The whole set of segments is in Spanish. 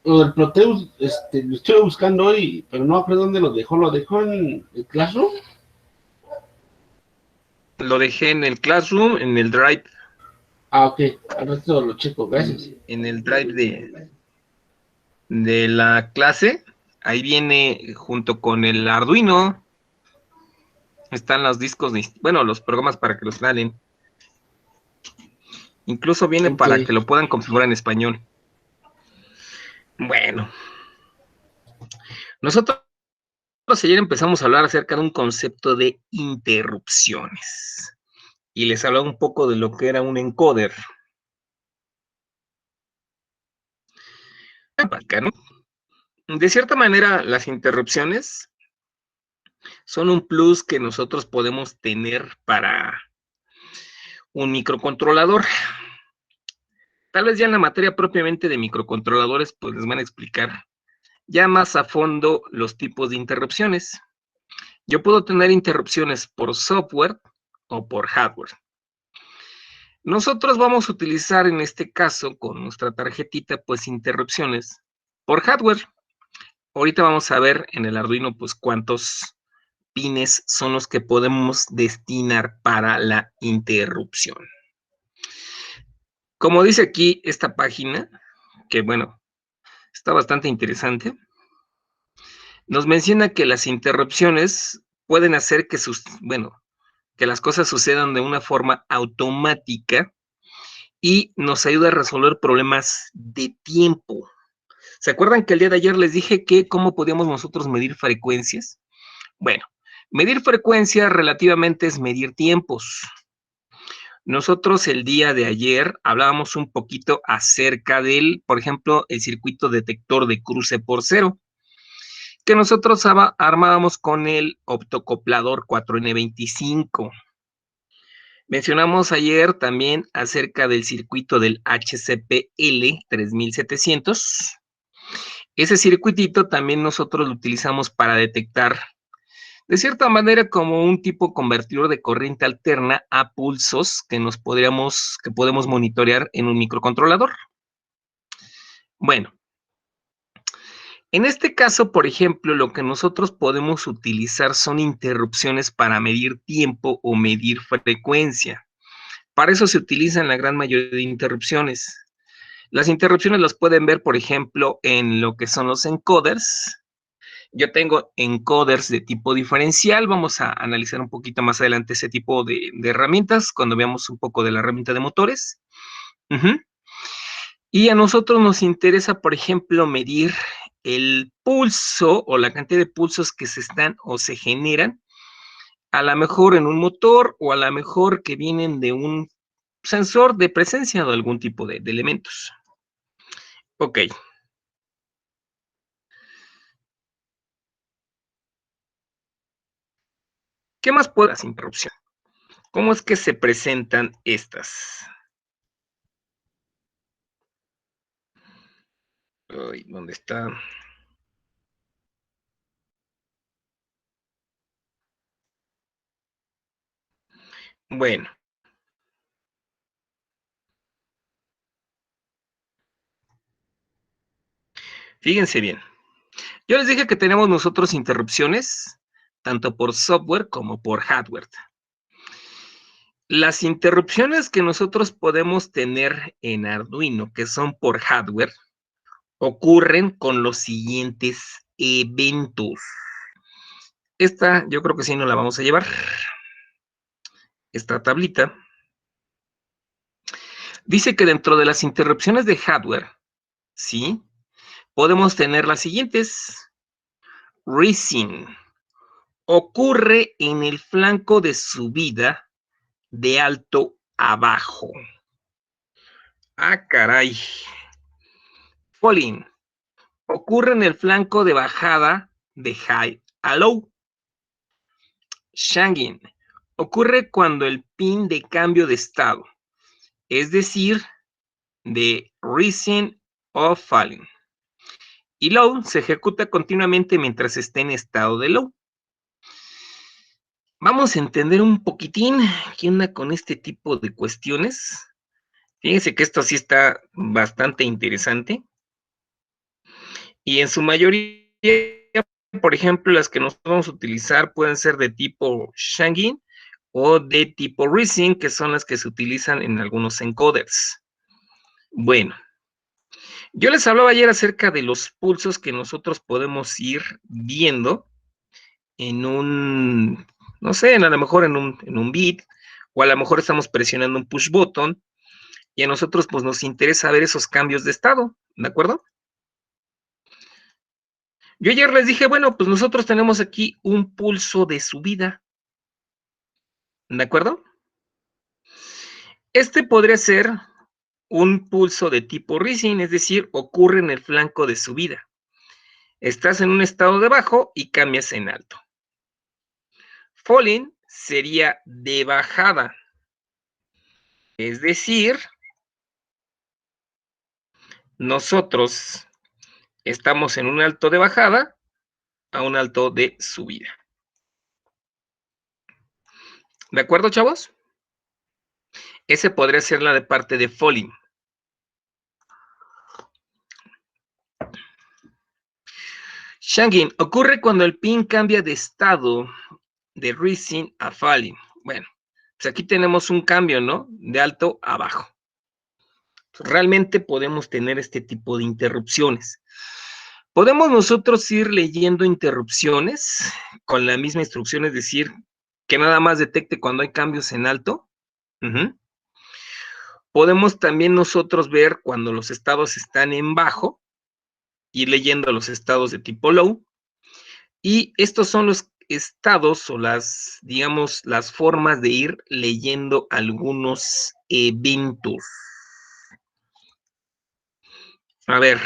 Lo del Proteus, lo estoy buscando hoy, pero no acuerdo dónde lo dejó en el Classroom. Lo dejé en el Classroom, en el Drive, Ah, ok, al resto lo checo, gracias. en el Drive de la clase. Ahí viene junto con el Arduino, están los discos, bueno, los programas para que los instalen. Incluso viene Ok, para que lo puedan configurar en español. Bueno, nosotros ayer empezamos a hablar acerca de un concepto de interrupciones. Y les hablaba un poco de lo que era un encoder. Bacano. De cierta manera, las interrupciones son un plus que nosotros podemos tener para un microcontrolador. Tal vez ya en la materia propiamente de microcontroladores, pues les van a explicar ya más a fondo los tipos de interrupciones. Yo puedo tener interrupciones por software o por hardware. Nosotros vamos a utilizar en este caso con nuestra tarjetita pues interrupciones por hardware. Ahorita vamos a ver en el Arduino pues cuántos pines son los que podemos destinar para la interrupción. Como dice aquí esta página, que bueno, está bastante interesante, nos menciona que las interrupciones pueden hacer que que las cosas sucedan de una forma automática y nos ayuda a resolver problemas de tiempo. ¿Se acuerdan que el día de ayer les dije que cómo podíamos nosotros medir frecuencias? Bueno, medir frecuencias relativamente es medir tiempos. Nosotros el día de ayer hablábamos un poquito acerca del, por ejemplo, el circuito detector de cruce por cero, que nosotros armábamos con el optocoplador 4N25. Mencionamos ayer también acerca del circuito del HCPL 3700. Ese circuitito también nosotros lo utilizamos para detectar, de cierta manera, como un tipo convertidor de corriente alterna a pulsos que podemos monitorear en un microcontrolador. Bueno, en este caso, por ejemplo, lo que nosotros podemos utilizar son interrupciones para medir tiempo o medir frecuencia. Para eso se utilizan la gran mayoría de interrupciones. Las interrupciones las pueden ver, por ejemplo, en lo que son los encoders. Yo tengo encoders de tipo diferencial. Vamos a analizar un poquito más adelante ese tipo de herramientas cuando veamos un poco de la herramienta de motores. Y a nosotros nos interesa, por ejemplo, medir el pulso o la cantidad de pulsos que se están o se generan, a lo mejor en un motor o a lo mejor que vienen de un sensor de presencia de algún tipo de elementos. Ok. ¿Qué más puede las interrupciones? ¿Cómo es que se presentan estas? Ay, ¿dónde está? Bueno, fíjense bien. Yo les dije que tenemos nosotros interrupciones, tanto por software como por hardware. Las interrupciones que nosotros podemos tener en Arduino, que son por hardware, ocurren con los siguientes eventos. Esta yo creo que sí no la vamos a llevar. Esta tablita dice que dentro de las interrupciones de hardware, ¿sí? Podemos tener las siguientes. Rising. Ocurre en el flanco de subida de alto a bajo. Ah, caray. Falling. Ocurre en el flanco de bajada de high a low. Shanging. Ocurre cuando el pin de cambio de estado, es decir, de rising o falling. Y low se ejecuta continuamente mientras esté en estado de low. Vamos a entender un poquitín qué onda con este tipo de cuestiones. Fíjense que esto sí está bastante interesante. Y en su mayoría, por ejemplo, las que nosotros vamos a utilizar pueden ser de tipo Shangin o de tipo Rising, que son las que se utilizan en algunos encoders. Bueno, yo les hablaba ayer acerca de los pulsos que nosotros podemos ir viendo en un, no sé, a lo mejor en un bit, o a lo mejor estamos presionando un push button, y a nosotros pues nos interesa ver esos cambios de estado, ¿de acuerdo? Yo ayer les dije, bueno, pues nosotros tenemos aquí un pulso de subida, ¿de acuerdo? Este podría ser un pulso de tipo rising, es decir, ocurre en el flanco de subida. Estás en un estado de bajo y cambias en alto. Falling sería de bajada, es decir, nosotros estamos en un alto de bajada a un alto de subida. ¿De acuerdo, chavos? Ese podría ser la de parte de falling. Shangin ocurre cuando el pin cambia de estado de rising a falling. Bueno, pues aquí tenemos un cambio, ¿no? De alto a bajo. Realmente podemos tener este tipo de interrupciones. Podemos nosotros ir leyendo interrupciones con la misma instrucción, es decir, que nada más detecte cuando hay cambios en alto. Podemos también nosotros ver cuando los estados están en bajo, ir leyendo los estados de tipo low, y estos son los estados o las, digamos, las formas de ir leyendo algunos eventos. A ver,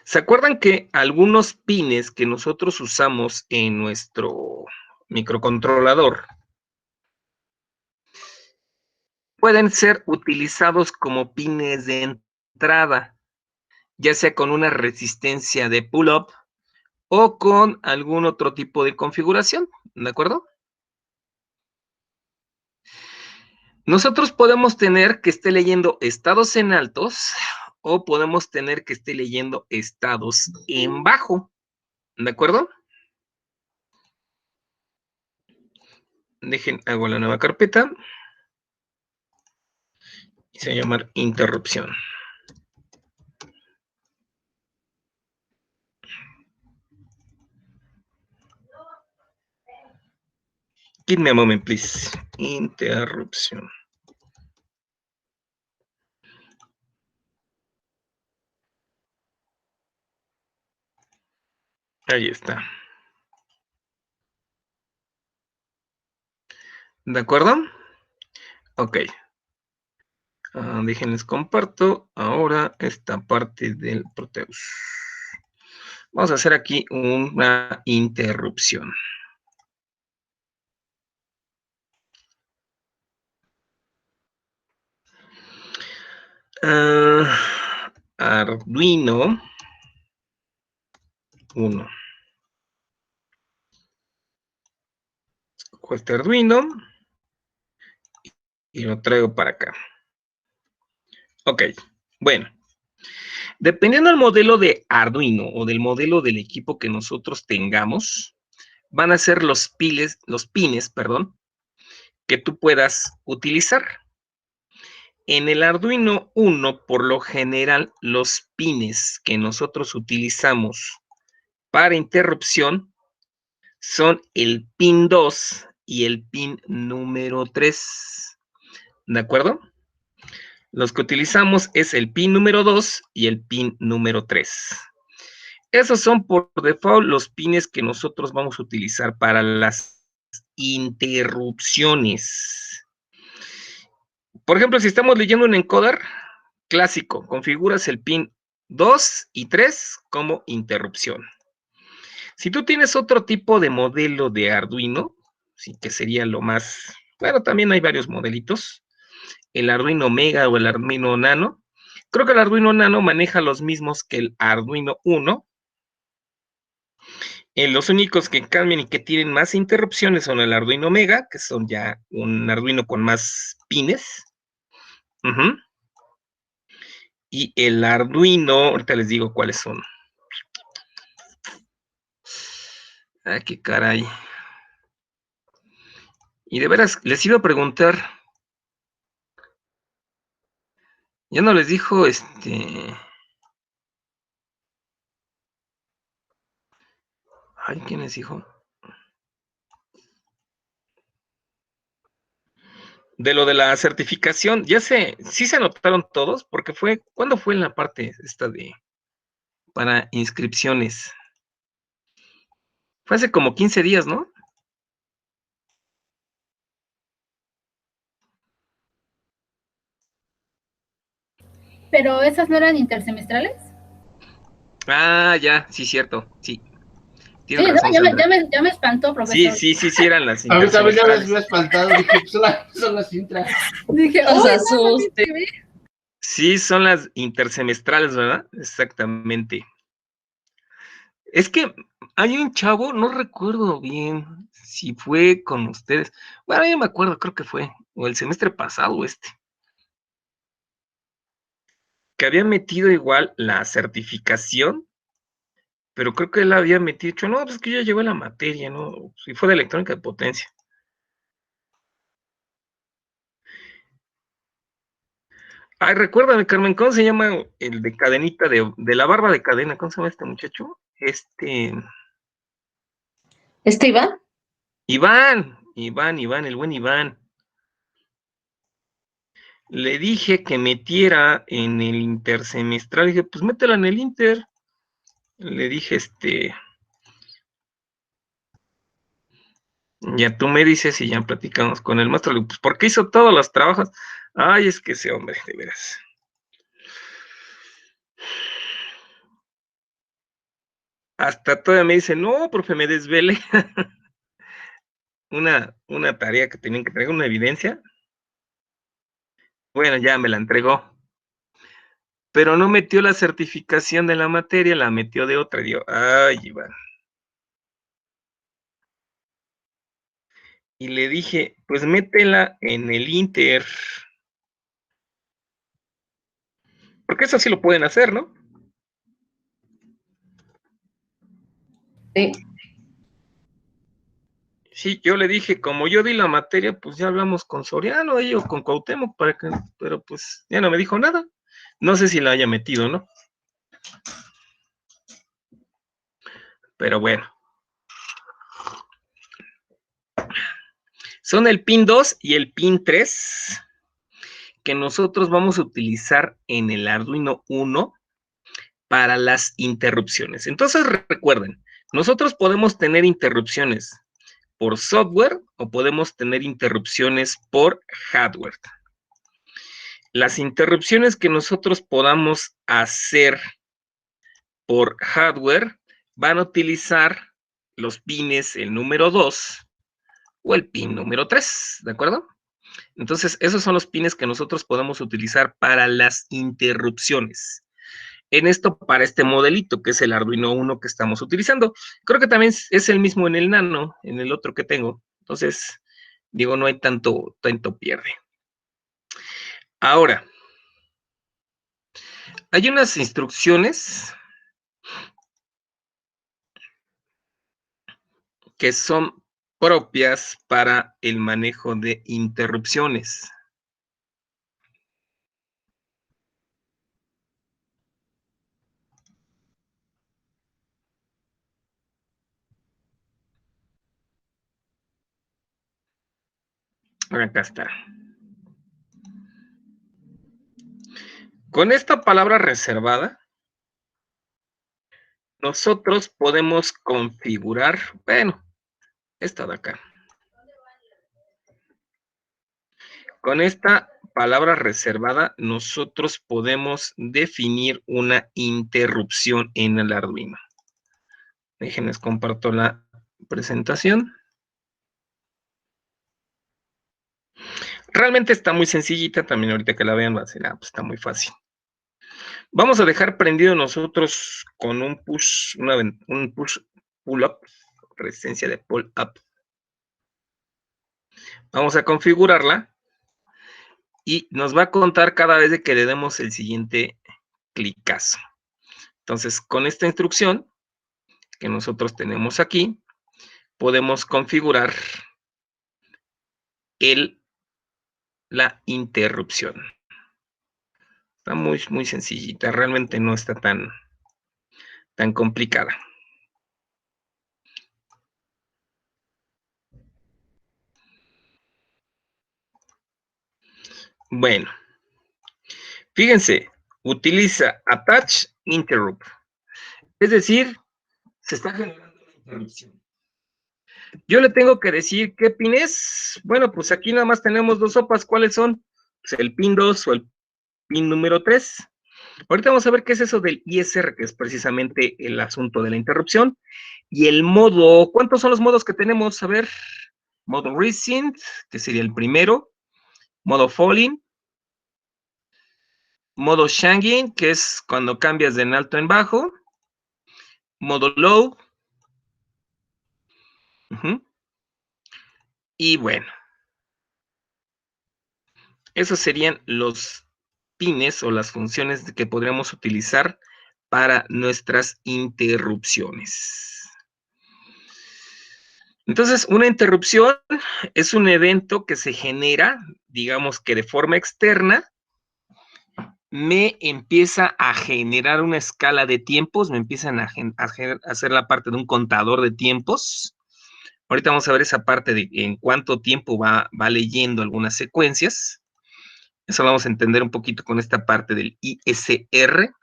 ¿se acuerdan que algunos pines que nosotros usamos en nuestro microcontrolador pueden ser utilizados como pines de entrada, ya sea con una resistencia de pull-up o con algún otro tipo de configuración, ¿de acuerdo? Nosotros podemos tener que esté leyendo estados en altos o podemos tener que esté leyendo estados en bajo, ¿de acuerdo? Dejen, hago la nueva carpeta y se va a llamar interrupción. Give me a moment, please. Interrupción. Ahí está. ¿De acuerdo? Ok. Déjenles comparto ahora esta parte del Proteus. Vamos a hacer aquí una interrupción. Arduino 1. Escojo este Arduino y lo traigo para acá. Ok, bueno. Dependiendo del modelo de Arduino o del modelo del equipo que nosotros tengamos, van a ser los pines, que tú puedas utilizar. En el Arduino 1, por lo general, los pines que nosotros utilizamos para interrupción son el pin 2 y el pin número 3. ¿De acuerdo? Los que utilizamos es el pin número 2 y el pin número 3. Esos son por default los pines que nosotros vamos a utilizar para las interrupciones. Por ejemplo, si estamos leyendo un encoder clásico, configuras el pin 2 y 3 como interrupción. Si tú tienes otro tipo de modelo de Arduino, sí, que sería lo más, bueno, también hay varios modelitos, el Arduino Mega o el Arduino Nano. Creo que el Arduino Nano maneja los mismos que el Arduino 1. Los únicos que cambian y que tienen más interrupciones son el Arduino Mega, que son ya un Arduino con más pines. Y el Arduino, ahorita les digo cuáles son. Ah, qué caray. Y de veras, les iba a preguntar. Ya no les dijo, Ay, ¿quién les dijo? De lo de la certificación, sí se anotaron todos, porque ¿cuándo fue en la parte esta para inscripciones? Fue hace como 15 días, ¿no? ¿Pero esas no eran intersemestrales? Ah, ya, sí, cierto, sí. Sí, Tienes no, razón, Sandra. ya me espantó, Sí, profesor. sí, eran las A mí también ya me intersemestrales. había espantado, dije, pues son las intras. Dije, Los ¡ay, no, asuste. no, Sí, son las intersemestrales, ¿verdad? Exactamente. Es que hay un chavo, no recuerdo bien si fue con ustedes. Bueno, yo me acuerdo, creo que fue, o el semestre pasado, que había metido igual la certificación, pero creo que él había metido, no, pues que yo llevé la materia, ¿no? Si fue de electrónica de potencia. Ay, recuérdame, Carmen, ¿cómo se llama el de cadenita, de la barba de cadena? ¿Cómo se llama este muchacho? Iván? Iván, el buen Iván. Le dije que metiera en el intersemestral, dije, pues métela en el inter. Le dije, ya tú me dices y ya platicamos con el maestro. Le digo, pues, ¿por qué hizo todos los trabajos? Ay, es que ese hombre, de veras. Hasta todavía me dice, no, profe, me desvelé. una tarea que tenían que traer, una evidencia. Bueno, ya me la entregó. Pero no metió la certificación de la materia, la metió de otra. Y digo, ay, Iván. Y le dije, pues métela en el Inter. Porque eso sí lo pueden hacer, ¿no? Sí. Sí, yo le dije, como yo di la materia, pues ya hablamos con Soriano ahí o con Cuauhtémoc, pero pues ya no me dijo nada. No sé si la haya metido, ¿no? Pero bueno. Son el pin 2 y el pin 3 que nosotros vamos a utilizar en el Arduino 1 para las interrupciones. Entonces recuerden, nosotros podemos tener interrupciones por software o podemos tener interrupciones por hardware. Las interrupciones que nosotros podamos hacer por hardware van a utilizar los pines, el número 2 o el pin número 3, ¿de acuerdo? Entonces, esos son los pines que nosotros podemos utilizar para las interrupciones. En esto, para este modelito, que es el Arduino 1 que estamos utilizando. Creo que también es el mismo en el Nano, en el otro que tengo. Entonces, digo, no hay tanto pierde. Ahora, hay unas instrucciones que son propias para el manejo de interrupciones. Acá está. Con esta palabra reservada, nosotros podemos configurar, bueno, esta de acá. Con esta palabra reservada, nosotros podemos definir una interrupción en el Arduino. Déjenles comparto la presentación. Realmente está muy sencillita, también ahorita que la vean va a ser, pues está muy fácil. Vamos a dejar prendido nosotros con un push, un push pull-up, resistencia de pull-up. Vamos a configurarla y nos va a contar cada vez de que le demos el siguiente clicazo. Entonces, con esta instrucción que nosotros tenemos aquí, podemos configurar la interrupción. Está muy, muy sencillita, realmente no está tan complicada. Bueno, fíjense, utiliza attach interrupt. Es decir, se está generando una interrupción. Yo le tengo que decir qué pin es. Bueno, pues aquí nada más tenemos dos sopas. ¿Cuáles son? Pues el pin 2 o el pin número 3. Ahorita vamos a ver qué es eso del ISR, que es precisamente el asunto de la interrupción. Y el modo, ¿cuántos son los modos que tenemos? A ver, modo resync, que sería el primero. Modo falling. Modo shanging, que es cuando cambias de en alto en bajo. Modo low. Y bueno, esos serían los pines o las funciones que podríamos utilizar para nuestras interrupciones. Entonces, una interrupción es un evento que se genera, digamos que de forma externa, me empieza a generar una escala de tiempos, me empiezan a hacer la parte de un contador de tiempos. Ahorita vamos a ver esa parte de en cuánto tiempo va leyendo algunas secuencias. Eso lo vamos a entender un poquito con esta parte del ISR.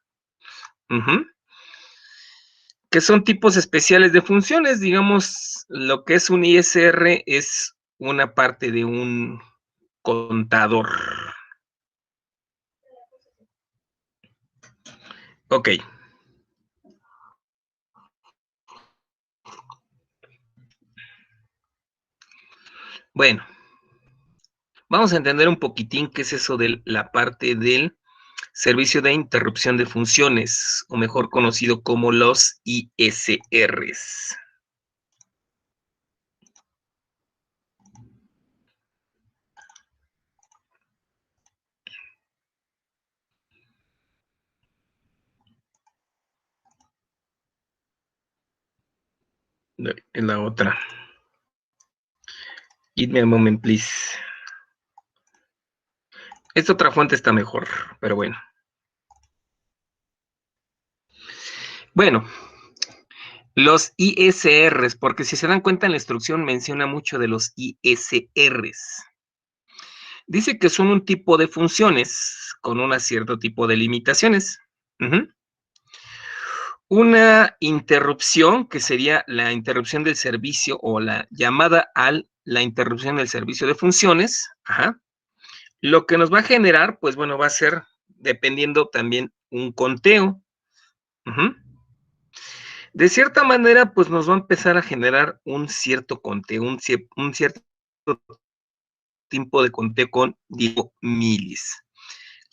Que son tipos especiales de funciones. Digamos, lo que es un ISR es una parte de un contador. Ok. Bueno, vamos a entender un poquitín qué es eso de la parte del servicio de interrupción de funciones, o mejor conocido como los ISRs. En la otra. Give me a moment, please. Esta otra fuente está mejor, pero bueno. Bueno, los ISRs, porque si se dan cuenta en la instrucción menciona mucho de los ISRs. Dice que son un tipo de funciones con un cierto tipo de limitaciones. Una interrupción, que sería la interrupción del servicio o la llamada a la interrupción del servicio de funciones, lo que nos va a generar, pues bueno, va a ser, dependiendo también, un conteo. De cierta manera, pues nos va a empezar a generar un cierto conteo, un cierto tiempo de conteo con, digo, milis.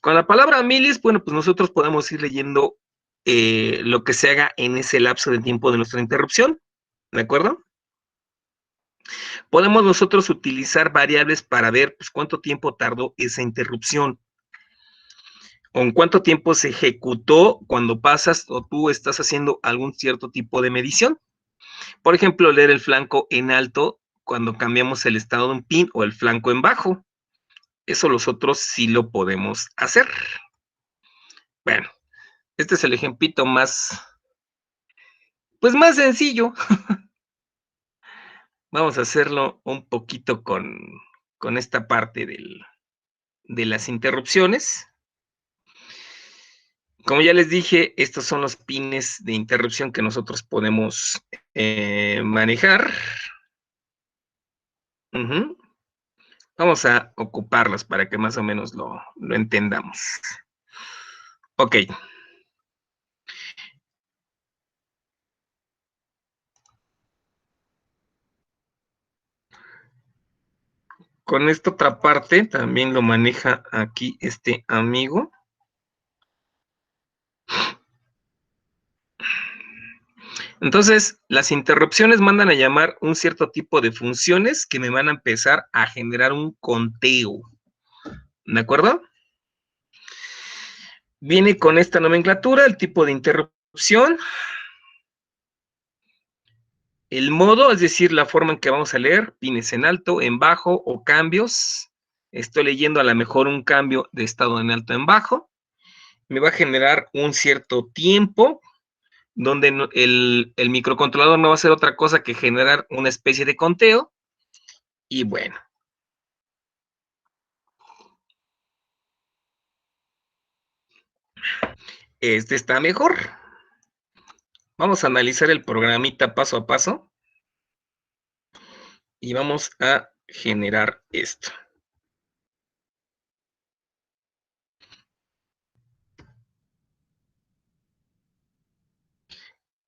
Con la palabra milis, bueno, pues nosotros podemos ir leyendo lo que se haga en ese lapso de tiempo de nuestra interrupción, ¿de acuerdo? Podemos nosotros utilizar variables para ver pues, cuánto tiempo tardó esa interrupción, o en cuánto tiempo se ejecutó cuando pasas o tú estás haciendo algún cierto tipo de medición. Por ejemplo, leer el flanco en alto cuando cambiamos el estado de un pin o el flanco en bajo. Eso nosotros sí lo podemos hacer. Bueno, este es el ejemplito más, pues más sencillo. Vamos a hacerlo un poquito con esta parte de las interrupciones. Como ya les dije, estos son los pines de interrupción que nosotros podemos manejar. Vamos a ocuparlos para que más o menos lo entendamos. Ok. Con esta otra parte también lo maneja aquí este amigo. Entonces, las interrupciones mandan a llamar un cierto tipo de funciones que me van a empezar a generar un conteo. ¿De acuerdo? Viene con esta nomenclatura, el tipo de interrupción, el modo, es decir, la forma en que vamos a leer, pines en alto, en bajo o cambios. Estoy leyendo a lo mejor un cambio de estado en alto en bajo. Me va a generar un cierto tiempo donde el microcontrolador no va a hacer otra cosa que generar una especie de conteo. Y bueno. Este está mejor. Vamos a analizar el programita paso a paso. Y vamos a generar esto.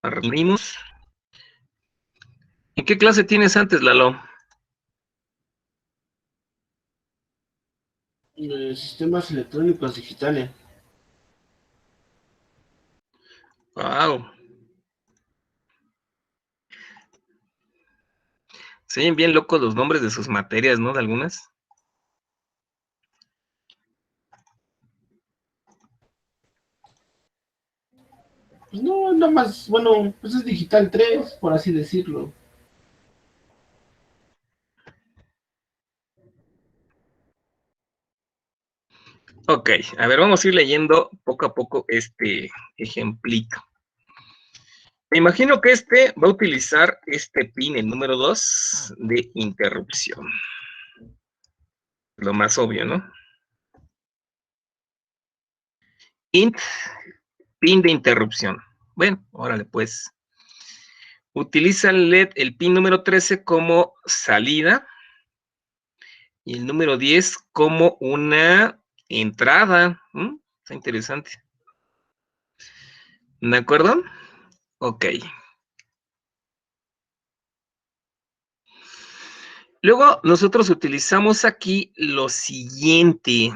Reunimos. ¿En qué clase tienes antes, Lalo? Sistemas electrónicos digitales. Wow. Se ven bien locos los nombres de sus materias, ¿no? De algunas. Pues no, nada más, bueno, pues es digital 3, por así decirlo. Ok, a ver, vamos a ir leyendo poco a poco este ejemplito. Me imagino que este va a utilizar este pin, el número 2, de interrupción. Lo más obvio, ¿no? Int, pin de interrupción. Bueno, órale, pues. Utiliza el LED, el pin número 13 como salida y el número 10 como una entrada. Está interesante. ¿De acuerdo? Ok. Luego nosotros utilizamos aquí lo siguiente.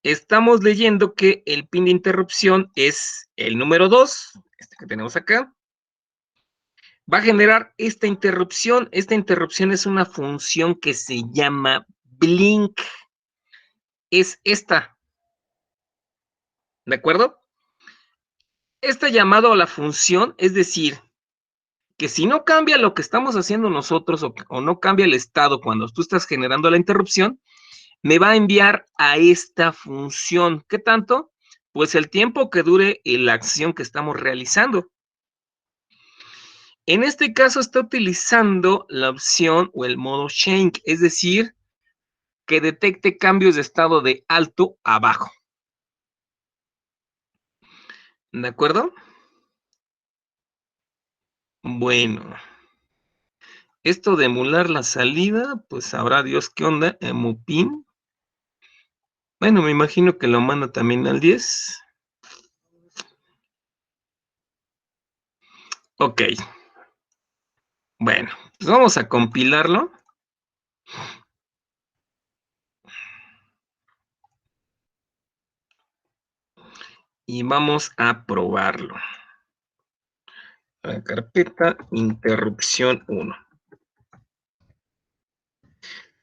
Estamos leyendo que el pin de interrupción es el número 2, este que tenemos acá. Va a generar esta interrupción. Esta interrupción es una función que se llama blink. Es esta. ¿De acuerdo? Este llamado a la función, es decir, que si no cambia lo que estamos haciendo nosotros o no cambia el estado cuando tú estás generando la interrupción, me va a enviar a esta función. ¿Qué tanto? Pues el tiempo que dure la acción que estamos realizando. En este caso está utilizando la opción o el modo change, es decir, que detecte cambios de estado de alto a bajo. ¿De acuerdo? Bueno. Esto de emular la salida, pues sabrá Dios qué onda, emupin. Bueno, me imagino que lo manda también al 10. Ok. Bueno, pues vamos a compilarlo. Y vamos a probarlo. La carpeta interrupción 1.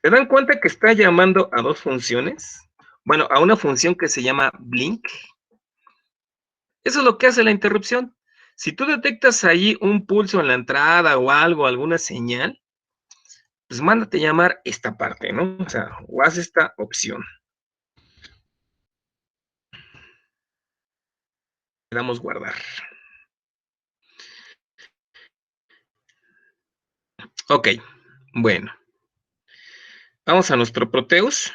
¿Se dan cuenta que está llamando a dos funciones? Bueno, a una función que se llama blink. Eso es lo que hace la interrupción. Si tú detectas ahí un pulso en la entrada o algo, alguna señal, pues mándate llamar esta parte, ¿no? O sea, o haz esta opción. Le damos guardar. Ok, bueno. Vamos a nuestro Proteus.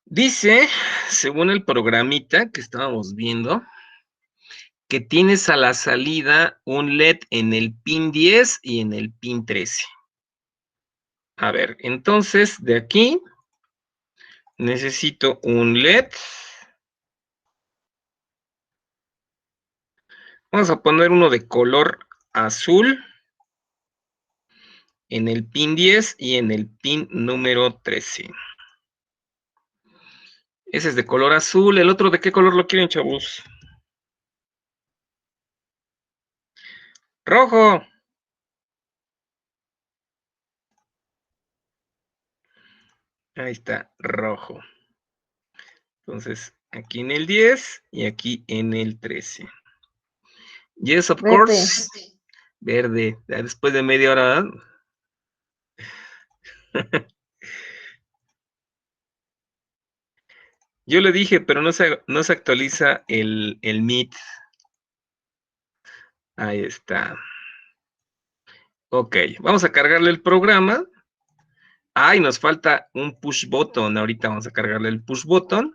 Dice, según el programita que estábamos viendo, que tienes a la salida un LED en el pin 10 y en el pin 13. A ver, entonces de aquí necesito un LED. Vamos a poner uno de color azul en el pin 10 y en el pin número 13. Ese es de color azul. ¿El otro de qué color lo quieren, chavos? Rojo. Ahí está, rojo. Entonces, aquí en el 10 y aquí en el 13. Yes, of Verde. course. Verde. Ya después de media hora. Yo le dije, pero no se actualiza el Meet. Ahí está. Ok, vamos a cargarle el programa. Ay, nos falta un push button. Ahorita vamos a cargarle el push button.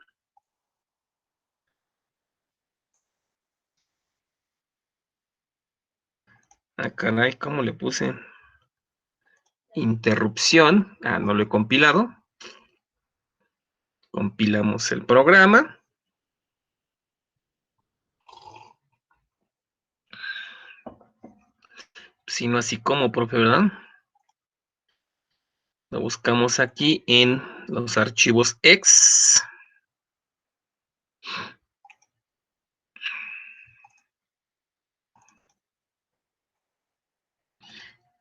Ah, caray, ¿cómo le puse? Interrupción. Ah, no lo he compilado. Compilamos el programa. Si no así como, profe, ¿verdad? Lo buscamos aquí en los archivos X.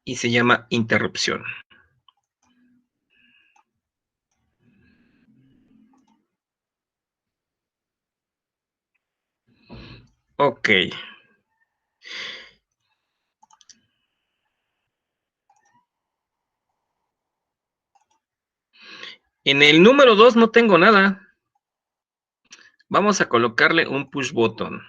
Y se llama interrupción. Ok. En el número 2 no tengo nada. Vamos a colocarle un push button.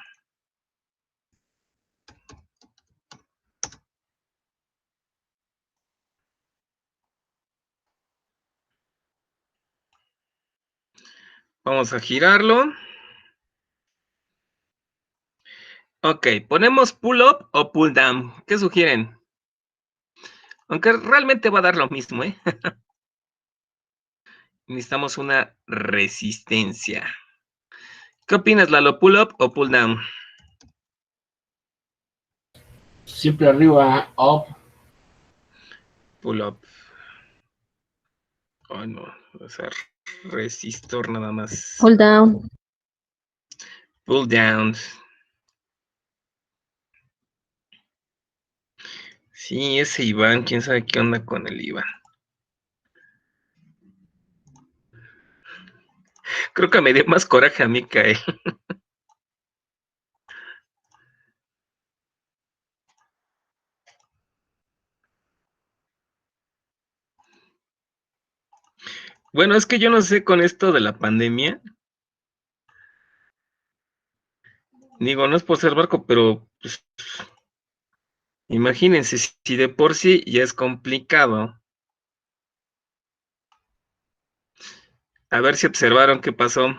Vamos a girarlo. Ok, ponemos pull up o pull down. ¿Qué sugieren? Aunque realmente va a dar lo mismo, ¿eh? Necesitamos una resistencia. ¿Qué opinas, Lalo? ¿Pull up o pull down? Siempre arriba, up. Pull up. Oh, no. O sea, resistor nada más. Pull down. Pull down. Sí, ese Iván, quién sabe qué onda con el Iván. Creo que me dio más coraje a mí que a él. Bueno, es que yo no sé con esto de la pandemia. Digo, no es por ser barco, pero pues, imagínense, si de por sí ya es complicado. A ver si observaron qué pasó.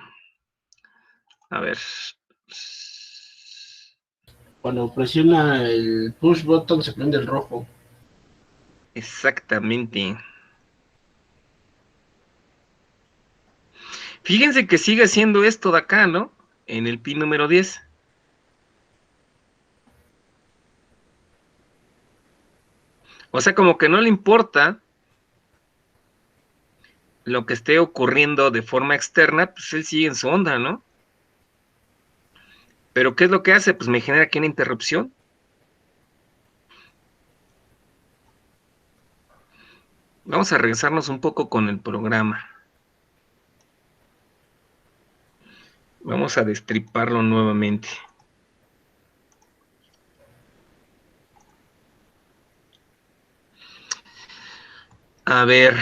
A ver. Cuando presiona el push button se prende el rojo. Exactamente. Fíjense que sigue haciendo esto de acá, ¿no? En el pin número 10. O sea, como que no le importa lo que esté ocurriendo de forma externa, pues él sigue en su onda, ¿no? Pero ¿qué es lo que hace? Pues me genera aquí una interrupción. Vamos a regresarnos un poco con el programa. Vamos a destriparlo nuevamente. A ver.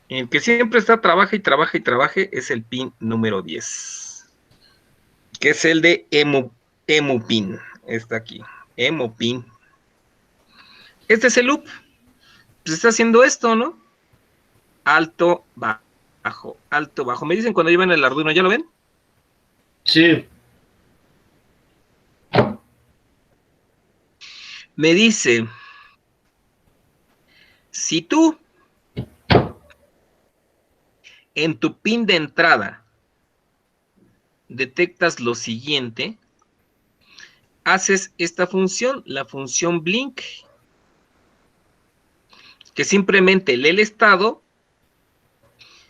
El que siempre está trabaja y trabaja y trabaje es el pin número 10. Que es el de emu pin. Está aquí. Emu pin. Este es el loop. Pues está haciendo esto, ¿no? Alto, bajo, alto, bajo. Me dicen cuando llevan el Arduino, ¿ya lo ven? Sí. Me dice, si tú en tu pin de entrada detectas lo siguiente, haces esta función, la función blink, que simplemente lee el estado.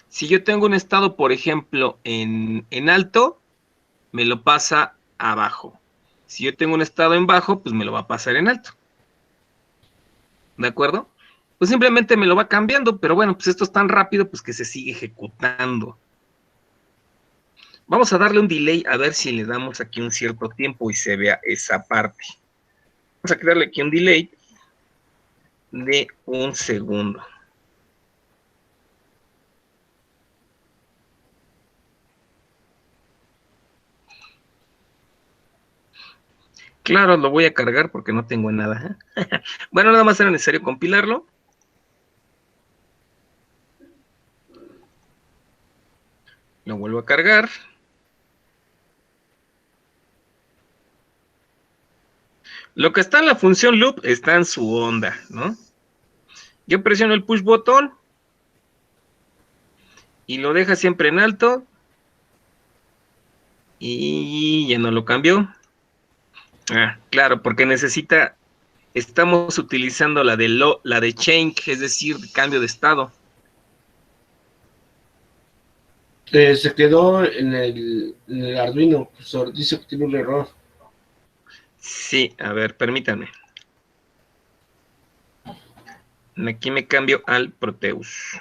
Si yo tengo un estado, por ejemplo, en alto, me lo pasa abajo. Si yo tengo un estado en bajo, pues me lo va a pasar en alto. ¿De acuerdo? Pues simplemente me lo va cambiando, pero bueno, pues esto es tan rápido, pues que se sigue ejecutando. Vamos a darle un delay a ver si le damos aquí un cierto tiempo y se vea esa parte. Vamos a darle aquí un delay de 1 segundo. Claro, lo voy a cargar porque no tengo nada. Bueno, nada más era necesario compilarlo. Lo vuelvo a cargar. Lo que está en la función loop está en su onda, ¿no? Yo presiono el push botón y lo deja siempre en alto. Y ya no lo cambió. Ah, claro, porque estamos utilizando la de change, es decir, cambio de estado. Se quedó en el Arduino, profesor. Dice que tiene un error. Sí, a ver, permítanme. Aquí me cambio al Proteus.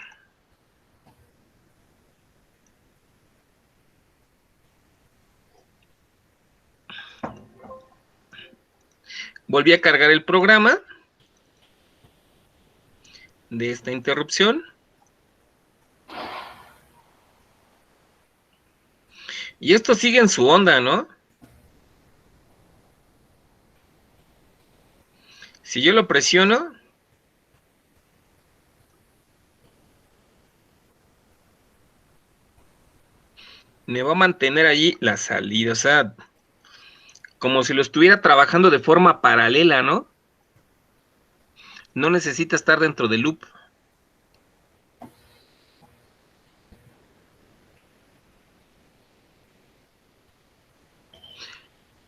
Volví a cargar el programa de esta interrupción. Y esto sigue en su onda, ¿no? Si yo lo presiono, me va a mantener allí la salida, o sea, como si lo estuviera trabajando de forma paralela, ¿no? No necesita estar dentro del loop.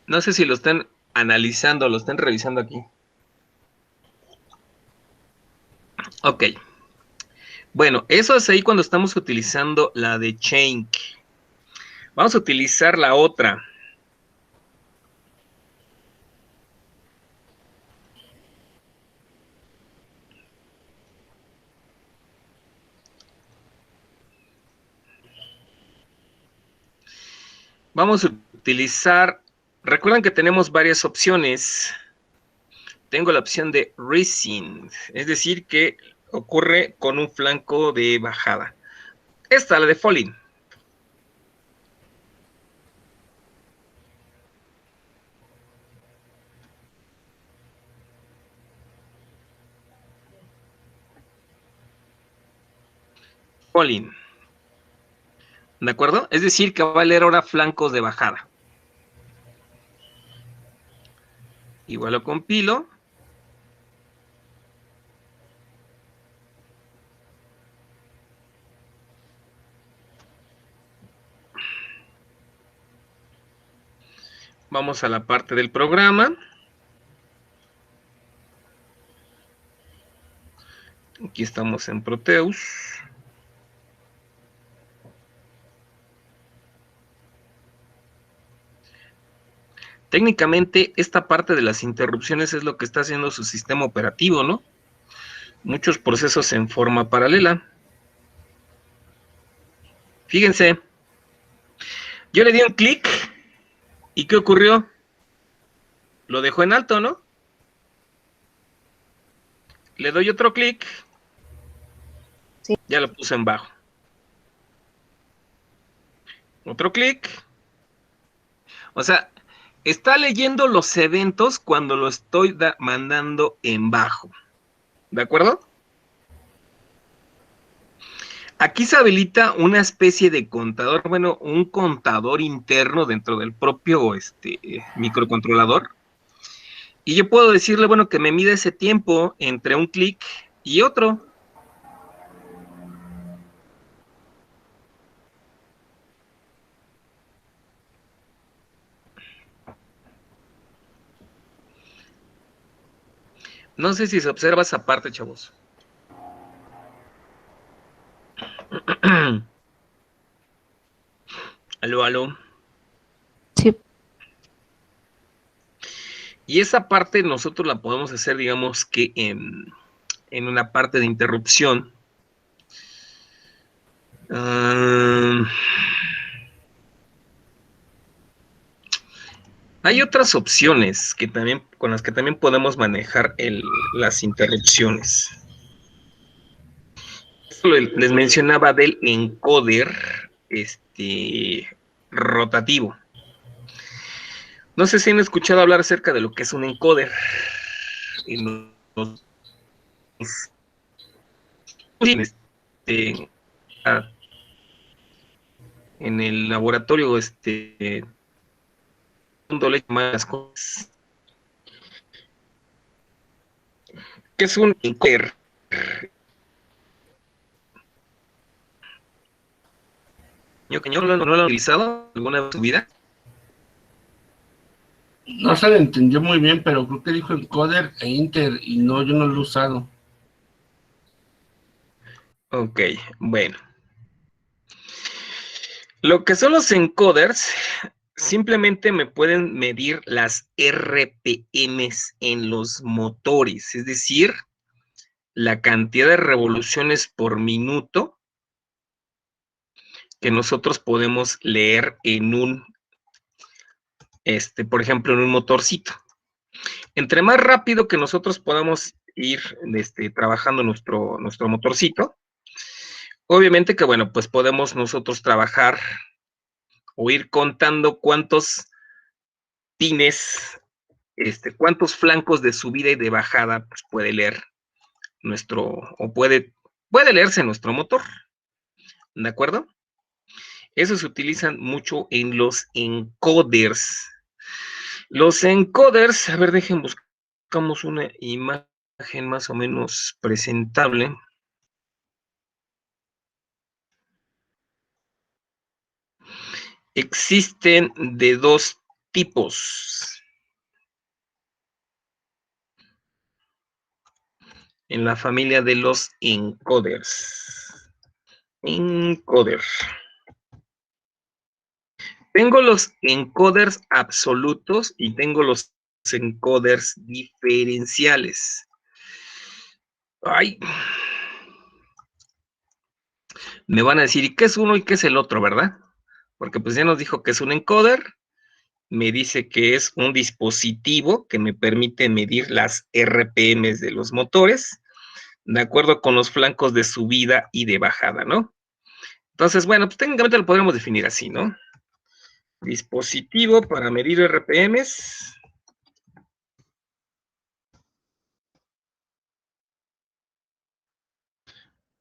No sé si lo están analizando, lo están revisando aquí. Ok. Bueno, eso es ahí cuando estamos utilizando la de chain. Vamos a utilizar la otra. Vamos a utilizar, recuerden que tenemos varias opciones. Tengo la opción de rising, es decir, que ocurre con un flanco de bajada. Esta, la de falling. Falling. ¿De acuerdo? Es decir, que va a leer ahora flancos de bajada. Igual lo compilo. Vamos a la parte del programa. Aquí estamos en Proteus. Técnicamente, esta parte de las interrupciones es lo que está haciendo su sistema operativo, ¿no? Muchos procesos en forma paralela. Fíjense, yo le di un clic y ¿qué ocurrió? Lo dejó en alto, ¿no? Le doy otro clic. Sí. Ya lo puse en bajo. Otro clic. O sea, está leyendo los eventos cuando lo estoy mandando en bajo. ¿De acuerdo? Aquí se habilita una especie de contador, bueno, un contador interno dentro del propio microcontrolador. Y yo puedo decirle, bueno, que me mida ese tiempo entre un clic y otro. No sé si se observa esa parte, chavos. Aló, aló. Sí. Y esa parte nosotros la podemos hacer, digamos que en una parte de interrupción. Hay otras opciones que también, con las que también podemos manejar las interrupciones. Les mencionaba del encoder rotativo. No sé si han escuchado hablar acerca de lo que es un encoder. En el laboratorio, más cosas. ¿Qué es un encoder? ¿No lo han utilizado alguna vez en su vida? No se le entendió muy bien, pero creo que dijo encoder e inter, y no, yo no lo he usado. Ok, bueno. Lo que son los encoders, simplemente me pueden medir las RPMs en los motores, es decir, la cantidad de revoluciones por minuto que nosotros podemos leer en un, por ejemplo, en un motorcito. Entre más rápido que nosotros podamos ir trabajando nuestro motorcito, obviamente que, bueno, pues podemos nosotros trabajar o ir contando cuántos pines, cuántos flancos de subida y de bajada pues, puede leer puede leerse nuestro motor, ¿de acuerdo? Esos se utilizan mucho en los encoders. Los encoders, a ver, buscamos una imagen más o menos presentable. Existen de dos tipos en la familia de los encoders. Encoder. Tengo los encoders absolutos y tengo los encoders diferenciales. Ay. Me van a decir, ¿y qué es uno y qué es el otro, verdad? Porque pues ya nos dijo que es un encoder, me dice que es un dispositivo que me permite medir las RPMs de los motores, de acuerdo con los flancos de subida y de bajada, ¿no? Entonces, bueno, pues técnicamente lo podríamos definir así, ¿no? Dispositivo para medir RPMs.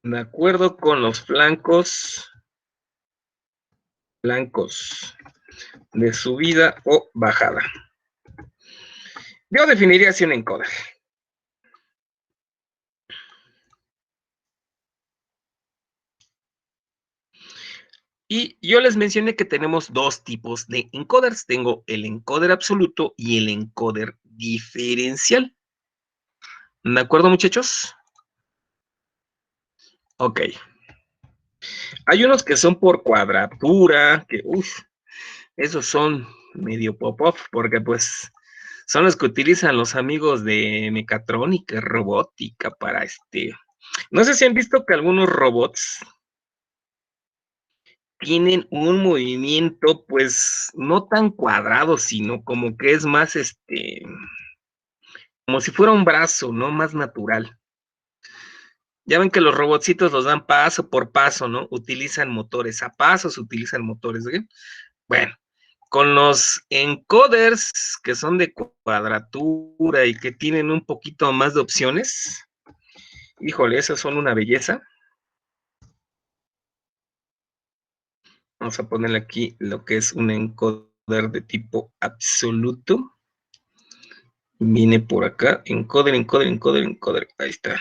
De acuerdo con los flancos de subida o bajada. Yo definiría así un encoder. Y yo les mencioné que tenemos dos tipos de encoders. Tengo el encoder absoluto y el encoder diferencial. ¿De acuerdo, muchachos? Ok. Hay unos que son por cuadratura, que esos son medio pop-up, porque pues son los que utilizan los amigos de mecatrónica, robótica, para No sé si han visto que algunos robots tienen un movimiento, pues, no tan cuadrado, sino como que es más, como si fuera un brazo, ¿no? Más natural. Ya ven que los robotcitos los dan paso por paso, ¿no? Utilizan motores a pasos, utilizan motores, ¿sí? Bueno, con los encoders que son de cuadratura y que tienen un poquito más de opciones, híjole, esas son una belleza. Vamos a ponerle aquí lo que es un encoder de tipo absoluto. Viene por acá, encoder. Ahí está.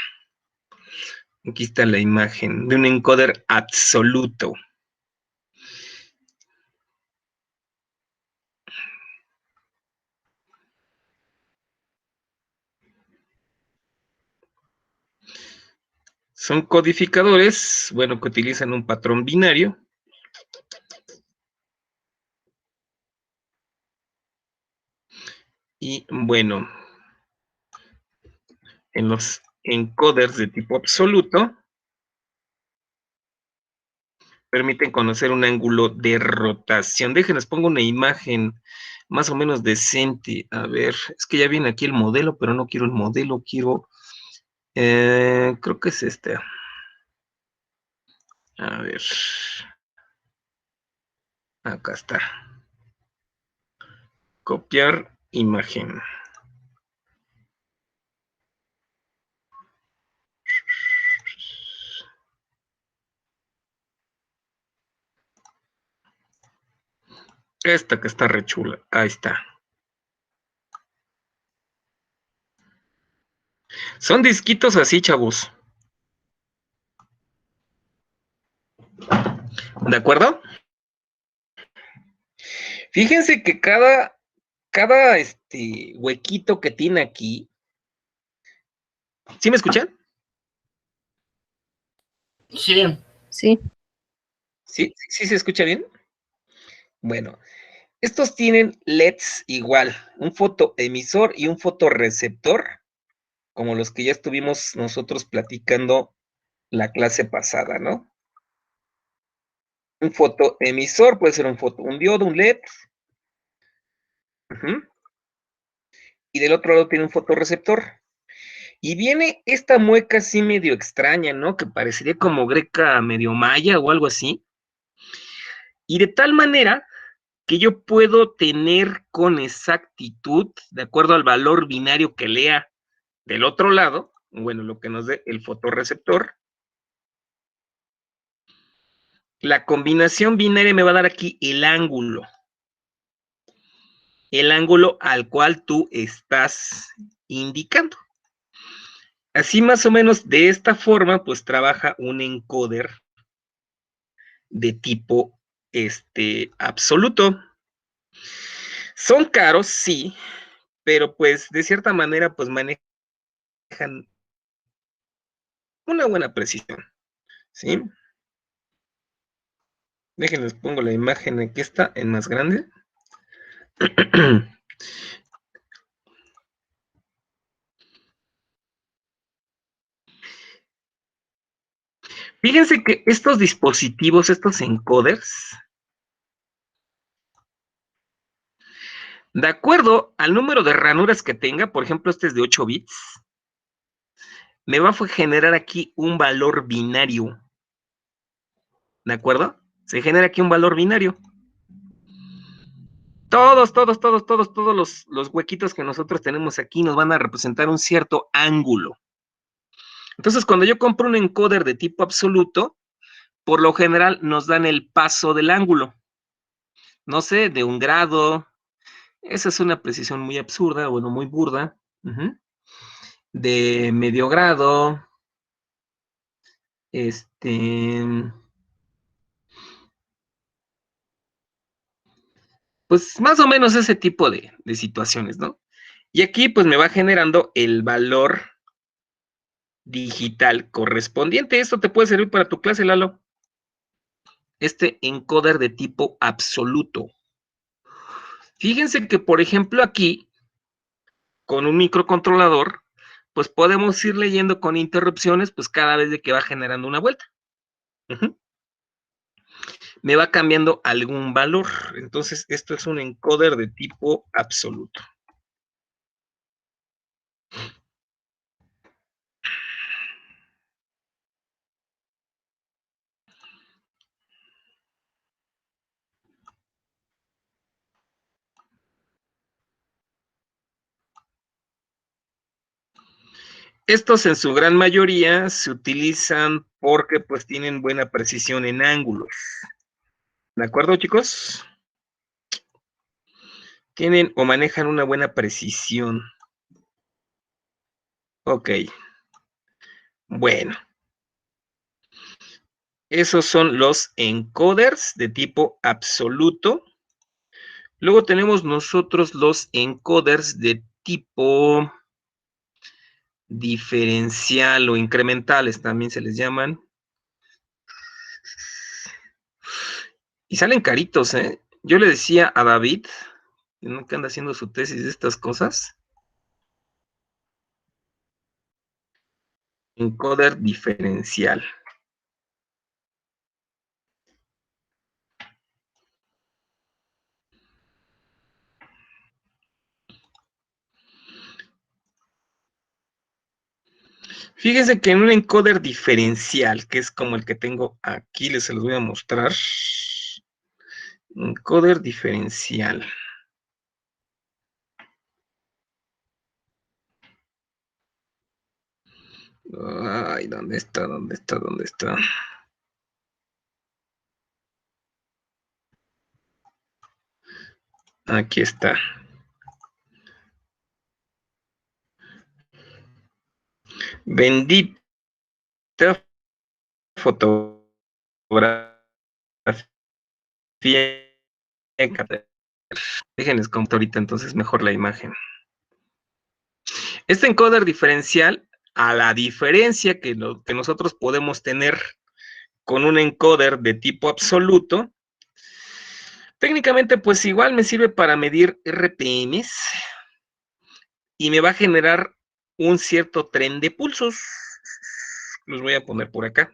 Aquí está la imagen de un encoder absoluto. Son codificadores, bueno, que utilizan un patrón binario. Y bueno, en los encoders de tipo absoluto, permiten conocer un ángulo de rotación. Déjenles pongo una imagen más o menos decente. A ver, es que ya viene aquí el modelo, pero no quiero el modelo, quiero... creo que es este. A ver. Acá está. Copiar imagen. Esta que está re chula. Ahí está. Son disquitos así, chavos. ¿De acuerdo? Fíjense que cada huequito que tiene aquí. ¿Sí me escuchan? Sí. Sí. ¿Sí se escucha bien? Bueno, estos tienen LEDs igual, un fotoemisor y un fotorreceptor, como los que ya estuvimos nosotros platicando la clase pasada, ¿no? Un fotoemisor puede ser un diodo, un LED. Y del otro lado tiene un fotorreceptor. Y viene esta mueca así medio extraña, ¿no? Que parecería como greca medio maya o algo así. Y de tal manera que yo puedo tener con exactitud, de acuerdo al valor binario que lea del otro lado, bueno, lo que nos dé el fotorreceptor, la combinación binaria me va a dar aquí el ángulo al cual tú estás indicando. Así más o menos de esta forma, pues trabaja un encoder de tipo absoluto. Son caros, sí, pero pues de cierta manera pues manejan una buena precisión, ¿sí? Déjenles pongo la imagen, aquí está en más grande. Fíjense que estos dispositivos, estos encoders, de acuerdo al número de ranuras que tenga, por ejemplo, este es de 8 bits, me va a generar aquí un valor binario. ¿De acuerdo? Se genera aquí un valor binario. Todos los huequitos que nosotros tenemos aquí nos van a representar un cierto ángulo. Entonces, cuando yo compro un encoder de tipo absoluto, por lo general nos dan el paso del ángulo. No sé, de 1 grado. Esa es una precisión muy absurda, bueno, muy burda. De medio grado. Pues más o menos ese tipo de situaciones, ¿no? Y aquí pues me va generando el valor digital correspondiente. Esto te puede servir para tu clase, Lalo. Este encoder de tipo absoluto. Fíjense que, por ejemplo, aquí, con un microcontrolador, pues podemos ir leyendo con interrupciones, pues cada vez de que va generando una vuelta. Me va cambiando algún valor. Entonces, esto es un encoder de tipo absoluto. Estos en su gran mayoría se utilizan porque pues tienen buena precisión en ángulos. ¿De acuerdo, chicos? Tienen o manejan una buena precisión. Ok. Bueno. Esos son los encoders de tipo absoluto. Luego tenemos nosotros los encoders de tipo diferencial o incrementales, también se les llaman. Y salen caritos, ¿eh? Yo le decía a David ¿No que anda haciendo su tesis de estas cosas? Encoder diferencial. Fíjense que en un encoder diferencial, que es como el que tengo aquí, se los voy a mostrar. Encoder diferencial. Ay, ¿dónde está? ¿Dónde está? ¿Dónde está? Aquí está. Bendita fotografía. Déjenles contar ahorita entonces mejor la imagen. Este encoder diferencial, a la diferencia que nosotros podemos tener con un encoder de tipo absoluto, técnicamente pues igual me sirve para medir RPMs y me va a generar un cierto tren de pulsos. Los voy a poner por acá.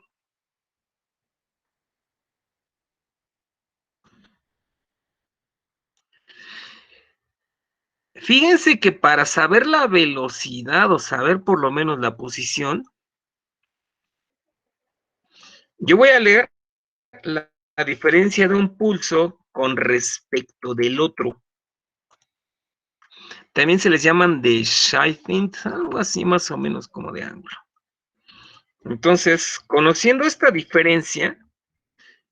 Fíjense que para saber la velocidad o saber por lo menos la posición, yo voy a leer la diferencia de un pulso con respecto del otro. También se les llaman de Scheiffin, algo así más o menos como de ángulo. Entonces, conociendo esta diferencia,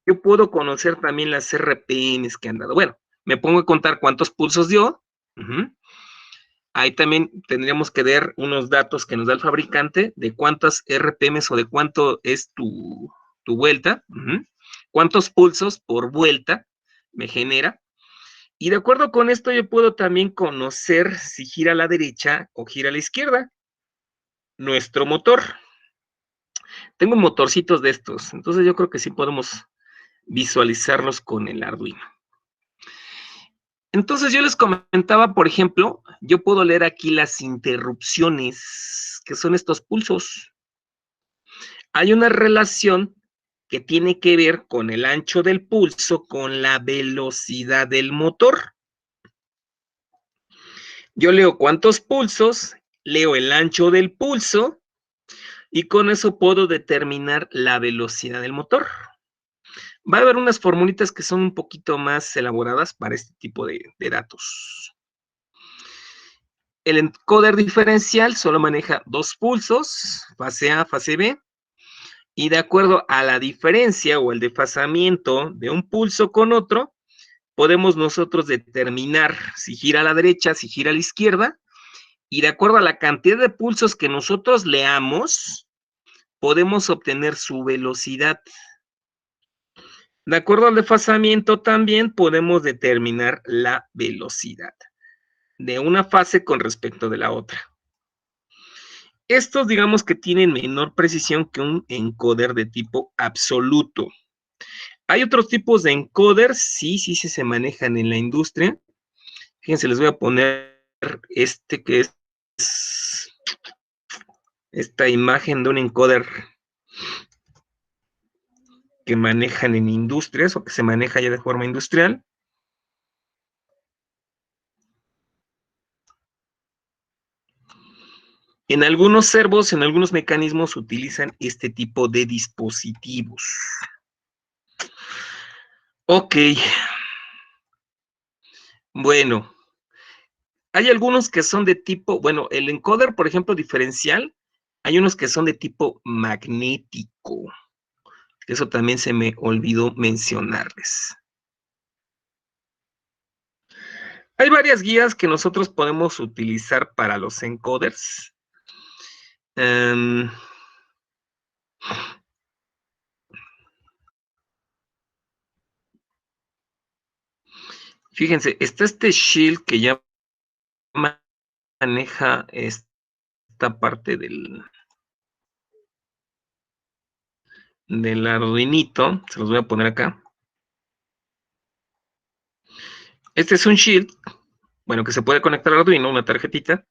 yo puedo conocer también las RPMs que han dado. Bueno, me pongo a contar cuántos pulsos dio. Ahí también tendríamos que ver unos datos que nos da el fabricante de cuántas RPMs o de cuánto es tu vuelta. Cuántos pulsos por vuelta me genera. Y de acuerdo con esto yo puedo también conocer si gira a la derecha o gira a la izquierda nuestro motor. Tengo motorcitos de estos, entonces yo creo que sí podemos visualizarlos con el Arduino. Entonces yo les comentaba, por ejemplo, yo puedo leer aquí las interrupciones, que son estos pulsos. Hay una relación que tiene que ver con el ancho del pulso, con la velocidad del motor. Yo leo cuántos pulsos, leo el ancho del pulso, y con eso puedo determinar la velocidad del motor. Va a haber unas formulitas que son un poquito más elaboradas para este tipo de datos. El encoder diferencial solo maneja dos pulsos, fase A, fase B, y de acuerdo a la diferencia o el desfasamiento de un pulso con otro, podemos nosotros determinar si gira a la derecha, si gira a la izquierda, y de acuerdo a la cantidad de pulsos que nosotros leamos, podemos obtener su velocidad. De acuerdo al desfasamiento también podemos determinar la velocidad de una fase con respecto de la otra. Estos digamos que tienen menor precisión que un encoder de tipo absoluto. Hay otros tipos de encoders, sí se manejan en la industria. Fíjense, les voy a poner este que es esta imagen de un encoder que manejan en industrias o que se maneja ya de forma industrial. En algunos servos, en algunos mecanismos utilizan este tipo de dispositivos. Ok. Bueno, hay algunos que son de tipo, bueno, el encoder, por ejemplo, diferencial, hay unos que son de tipo magnético. Eso también se me olvidó mencionarles. Hay varias guías que nosotros podemos utilizar para los encoders. Fíjense, está este shield que ya maneja esta parte del Arduinito. Se los voy a poner acá. Este es un shield bueno, que se puede conectar al Arduino, una tarjetita.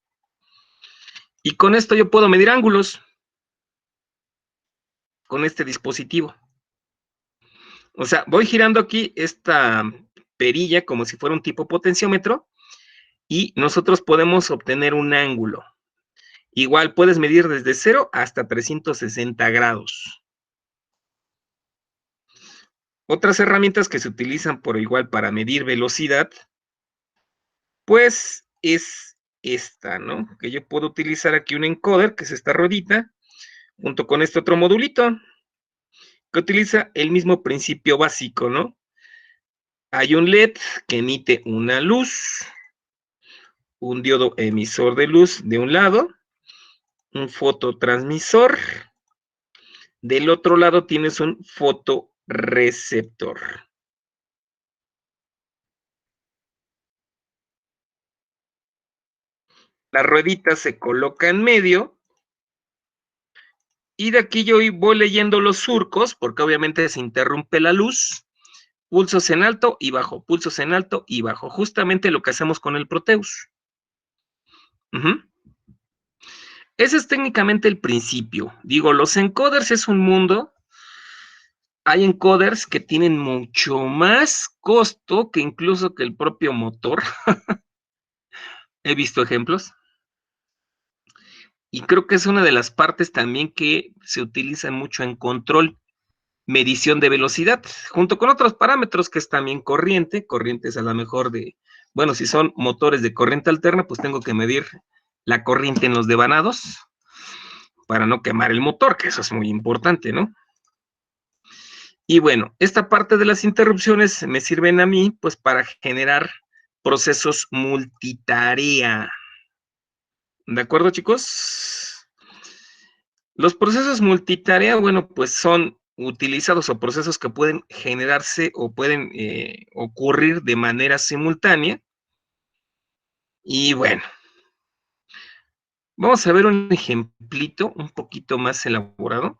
Y con esto yo puedo medir ángulos con este dispositivo. O sea, voy girando aquí esta perilla como si fuera un tipo potenciómetro y nosotros podemos obtener un ángulo. Igual puedes medir desde 0 hasta 360 grados. Otras herramientas que se utilizan por igual para medir velocidad, pues es esta, ¿no? Que yo puedo utilizar aquí un encoder, que es esta ruedita, junto con este otro modulito, que utiliza el mismo principio básico, ¿no? Hay un LED que emite una luz, un diodo emisor de luz de un lado, un fototransmisor, del otro lado tienes un fotoreceptor. La ruedita se coloca en medio y de aquí yo voy leyendo los surcos, porque obviamente se interrumpe la luz, pulsos en alto y bajo, pulsos en alto y bajo, justamente lo que hacemos con el Proteus. Ese es técnicamente el principio. Digo, los encoders es un mundo. Hay encoders que tienen mucho más costo que incluso que el propio motor. He visto ejemplos. Y creo que es una de las partes también que se utiliza mucho en control, medición de velocidad, junto con otros parámetros que es también corriente. Corriente es a lo mejor de, bueno, si son motores de corriente alterna, pues tengo que medir la corriente en los devanados para no quemar el motor, que eso es muy importante, ¿no? Y bueno, esta parte de las interrupciones me sirven a mí, pues, para generar procesos multitarea. ¿De acuerdo, chicos? Los procesos multitarea, bueno, pues son utilizados o procesos que pueden generarse o pueden ocurrir de manera simultánea. Y bueno, vamos a ver un ejemplito un poquito más elaborado.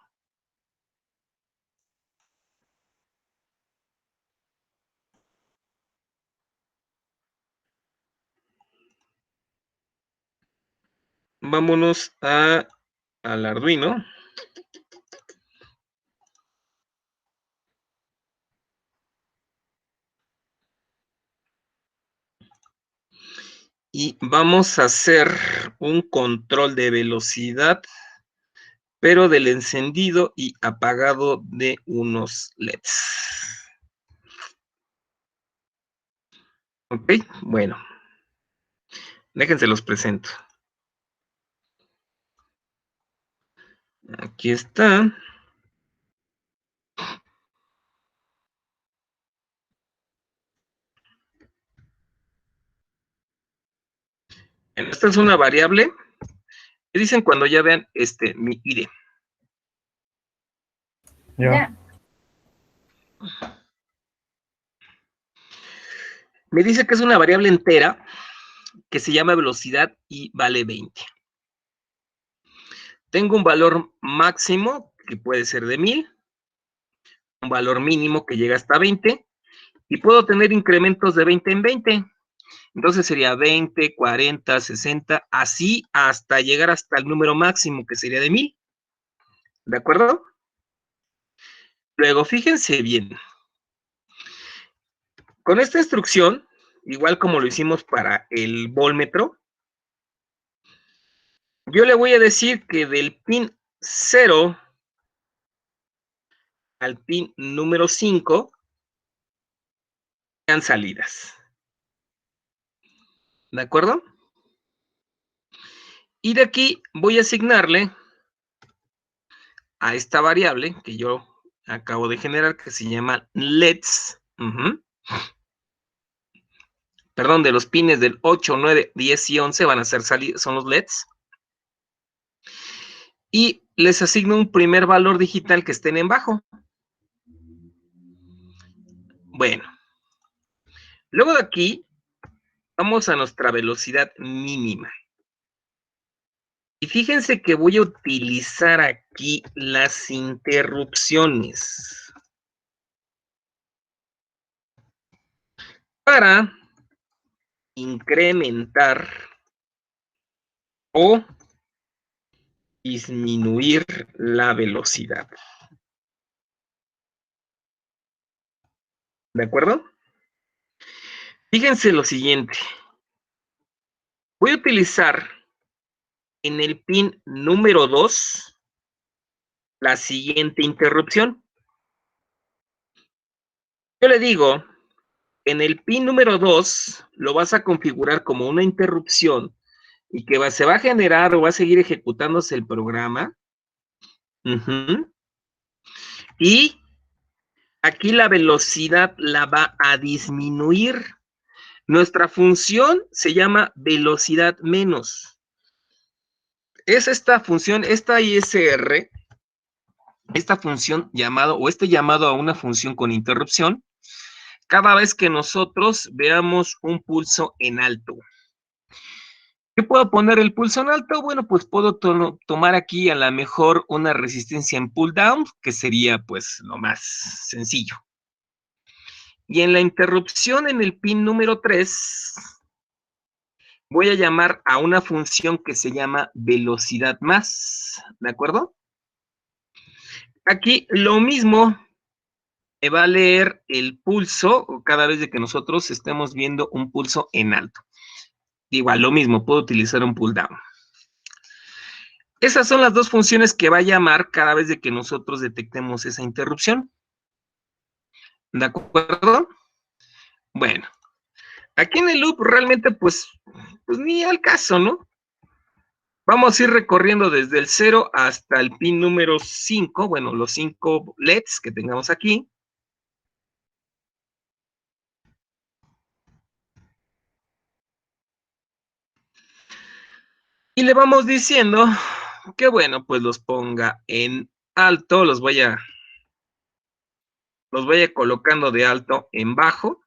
Vámonos al Arduino. Y vamos a hacer un control de velocidad, pero del encendido y apagado de unos LEDs. Ok, bueno. Déjense los presento. Aquí está. Esta es una variable. ¿Qué dicen cuando ya vean mi ID? Ya. Me dice que es una variable entera que se llama velocidad y vale 20. Tengo un valor máximo que puede ser de 1000, un valor mínimo que llega hasta 20 y puedo tener incrementos de 20 en 20. Entonces sería 20, 40, 60, así hasta llegar hasta el número máximo que sería de 1000. ¿De acuerdo? Luego, fíjense bien. Con esta instrucción, igual como lo hicimos para el voltmetro, yo le voy a decir que del pin 0 al pin número 5 sean salidas. ¿De acuerdo? Y de aquí voy a asignarle a esta variable que yo acabo de generar, que se llama LEDs. Perdón, de los pines del 8, 9, 10 y 11 van a ser salidas, son los LEDs. Y les asigno un primer valor digital que estén en bajo. Bueno. Luego de aquí, vamos a nuestra velocidad mínima. Y fíjense que voy a utilizar aquí las interrupciones para incrementar o disminuir la velocidad. ¿De acuerdo? Fíjense lo siguiente. Voy a utilizar en el pin número 2 la siguiente interrupción. Yo le digo, en el pin número 2 lo vas a configurar como una interrupción y que se va a generar o va a seguir ejecutándose el programa. Y aquí la velocidad la va a disminuir. Nuestra función se llama velocidad menos. Es esta función, esta ISR, esta función llamado, o este llamado a una función con interrupción, cada vez que nosotros veamos un pulso en alto. ¿Qué puedo poner el pulso en alto? Bueno, pues puedo tomar aquí a lo mejor una resistencia en pull down, que sería pues lo más sencillo. Y en la interrupción en el pin número 3, voy a llamar a una función que se llama velocidad más, ¿de acuerdo? Aquí lo mismo, me va a leer el pulso cada vez de que nosotros estemos viendo un pulso en alto. Igual, lo mismo, puedo utilizar un pull down. Esas son las dos funciones que va a llamar cada vez de que nosotros detectemos esa interrupción. ¿De acuerdo? Bueno, aquí en el loop realmente pues ni al caso, ¿no? Vamos a ir recorriendo desde el 0 hasta el pin número 5, bueno, los 5 LEDs que tengamos aquí. Y le vamos diciendo que, bueno, pues los ponga en alto, los vaya colocando de alto en bajo.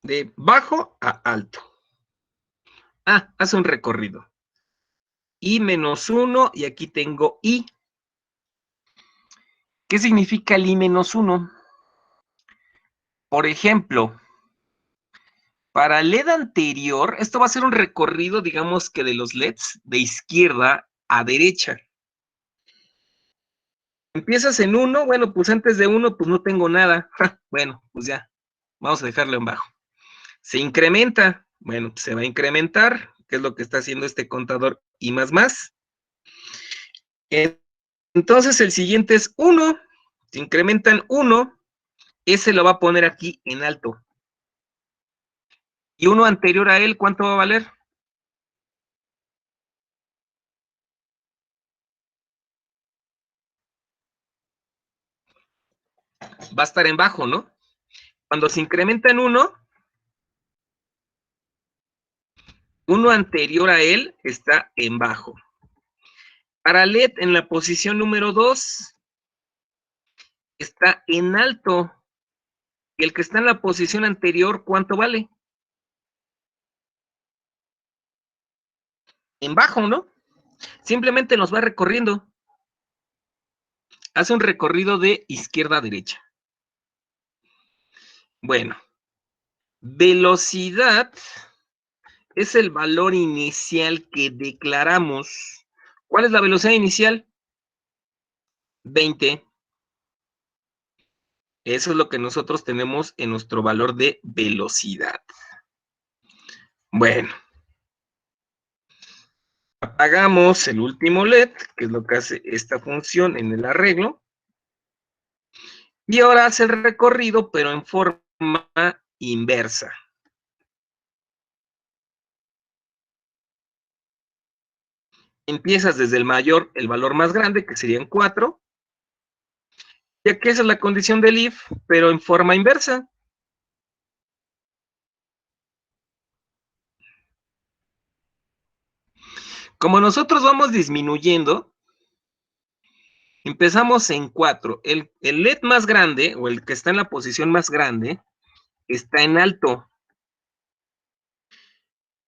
De bajo a alto. Hace un recorrido. I menos 1 y aquí tengo I. ¿Qué significa el I menos 1? Por ejemplo, para el LED anterior, esto va a ser un recorrido, digamos que de los LEDs de izquierda a derecha. Empiezas en 1, bueno, pues antes de 1, pues no tengo nada. Bueno, pues ya, vamos a dejarlo en bajo. Se incrementa, bueno, pues se va a incrementar, que es lo que está haciendo este contador I más más. Entonces el siguiente es 1, se incrementan 1, ese lo va a poner aquí en alto. Y uno anterior a él, ¿cuánto va a valer? Va a estar en bajo, ¿no? Cuando se incrementa en 1, uno anterior a él está en bajo. Para LED en la posición número 2 está en alto. Y el que está en la posición anterior, ¿cuánto vale? En bajo, ¿no? Simplemente nos va recorriendo. Hace un recorrido de izquierda a derecha. Bueno, velocidad es el valor inicial que declaramos. ¿Cuál es la velocidad inicial? 20. Eso es lo que nosotros tenemos en nuestro valor de velocidad. Bueno. Apagamos el último LED, que es lo que hace esta función en el arreglo. Y ahora hace el recorrido, pero en forma inversa. Empiezas desde el mayor, el valor más grande, que serían 4. Y aquí esa es la condición del if, pero en forma inversa. Como nosotros vamos disminuyendo, empezamos en 4. El LED más grande, o el que está en la posición más grande, está en alto.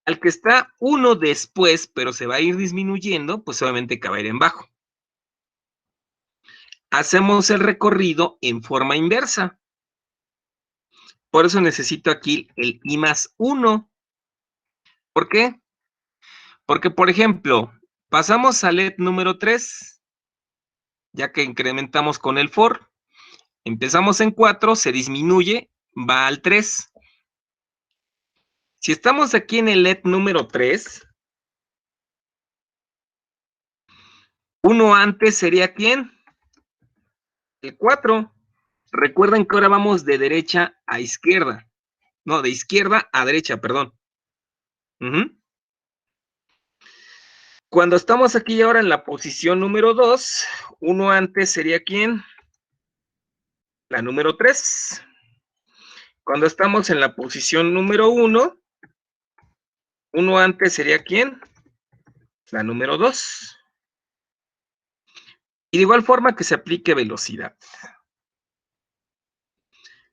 Al que está 1 después, pero se va a ir disminuyendo, pues obviamente que va a ir en bajo. Hacemos el recorrido en forma inversa. Por eso necesito aquí el I más 1. ¿Por qué? Porque, por ejemplo, pasamos al LED número 3, ya que incrementamos con el for. Empezamos en 4, se disminuye, va al 3. Si estamos aquí en el LED número 3, uno antes sería ¿quién? El 4. Recuerden que ahora vamos de derecha a izquierda. No, de izquierda a derecha, perdón. Cuando estamos aquí ahora en la posición número 2, uno antes sería ¿quién? La número 3. Cuando estamos en la posición número 1, uno antes sería ¿quién? La número 2. Y de igual forma que se aplique velocidad.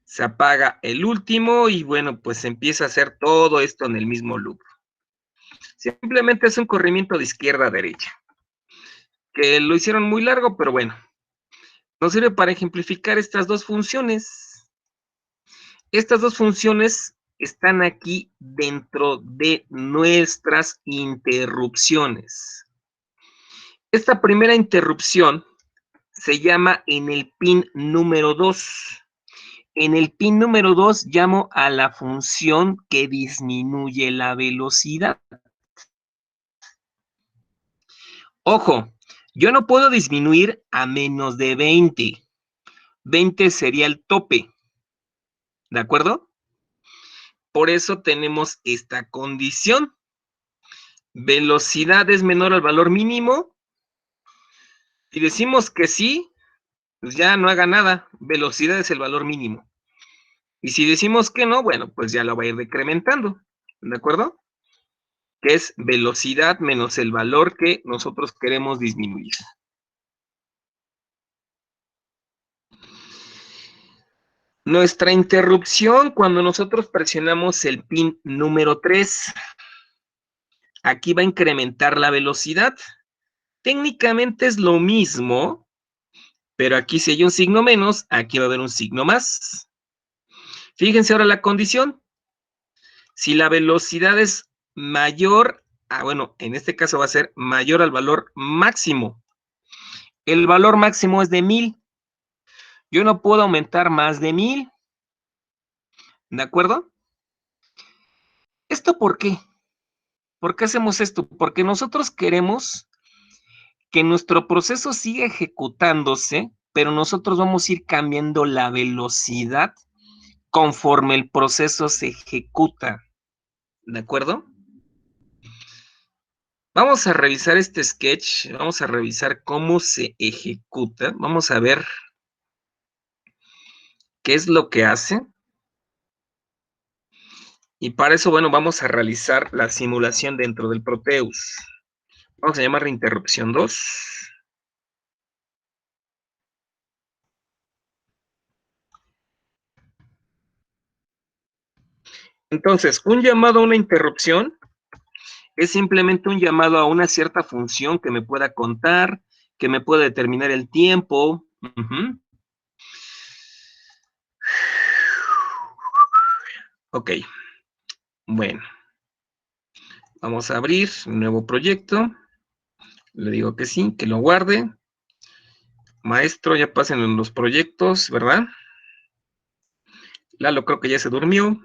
Se apaga el último y bueno, pues se empieza a hacer todo esto en el mismo loop. Simplemente es un corrimiento de izquierda a derecha. Que lo hicieron muy largo, pero bueno. Nos sirve para ejemplificar estas dos funciones. Estas dos funciones están aquí dentro de nuestras interrupciones. Esta primera interrupción se llama en el pin número 2. En el pin número 2 llamo a la función que disminuye la velocidad. Ojo, yo no puedo disminuir a menos de 20. 20 sería el tope. ¿De acuerdo? Por eso tenemos esta condición. Velocidad es menor al valor mínimo. Si decimos que sí, pues ya no haga nada. Velocidad es el valor mínimo. Y si decimos que no, bueno, pues ya lo va a ir decrementando. ¿De acuerdo? Que es velocidad menos el valor que nosotros queremos disminuir. Nuestra interrupción cuando nosotros presionamos el pin número 3. Aquí va a incrementar la velocidad. Técnicamente es lo mismo, pero aquí si hay un signo menos, aquí va a haber un signo más. Fíjense ahora la condición. Si la velocidad es mayor, bueno, en este caso va a ser mayor al valor máximo. El valor máximo es de 1000. Yo no puedo aumentar más de 1000. ¿De acuerdo? ¿Esto por qué? ¿Por qué hacemos esto? Porque nosotros queremos que nuestro proceso siga ejecutándose, pero nosotros vamos a ir cambiando la velocidad conforme el proceso se ejecuta. ¿De acuerdo? Vamos a revisar este sketch, vamos a revisar cómo se ejecuta, vamos a ver qué es lo que hace. Y para eso, bueno, vamos a realizar la simulación dentro del Proteus. Vamos a llamarla interrupción 2. Entonces, un llamado a una interrupción es simplemente un llamado a una cierta función que me pueda contar, que me pueda determinar el tiempo. Ok, bueno. Vamos a abrir un nuevo proyecto. Le digo que sí, que lo guarde. Maestro, ya pasen en los proyectos, ¿verdad? Lalo creo que ya se durmió.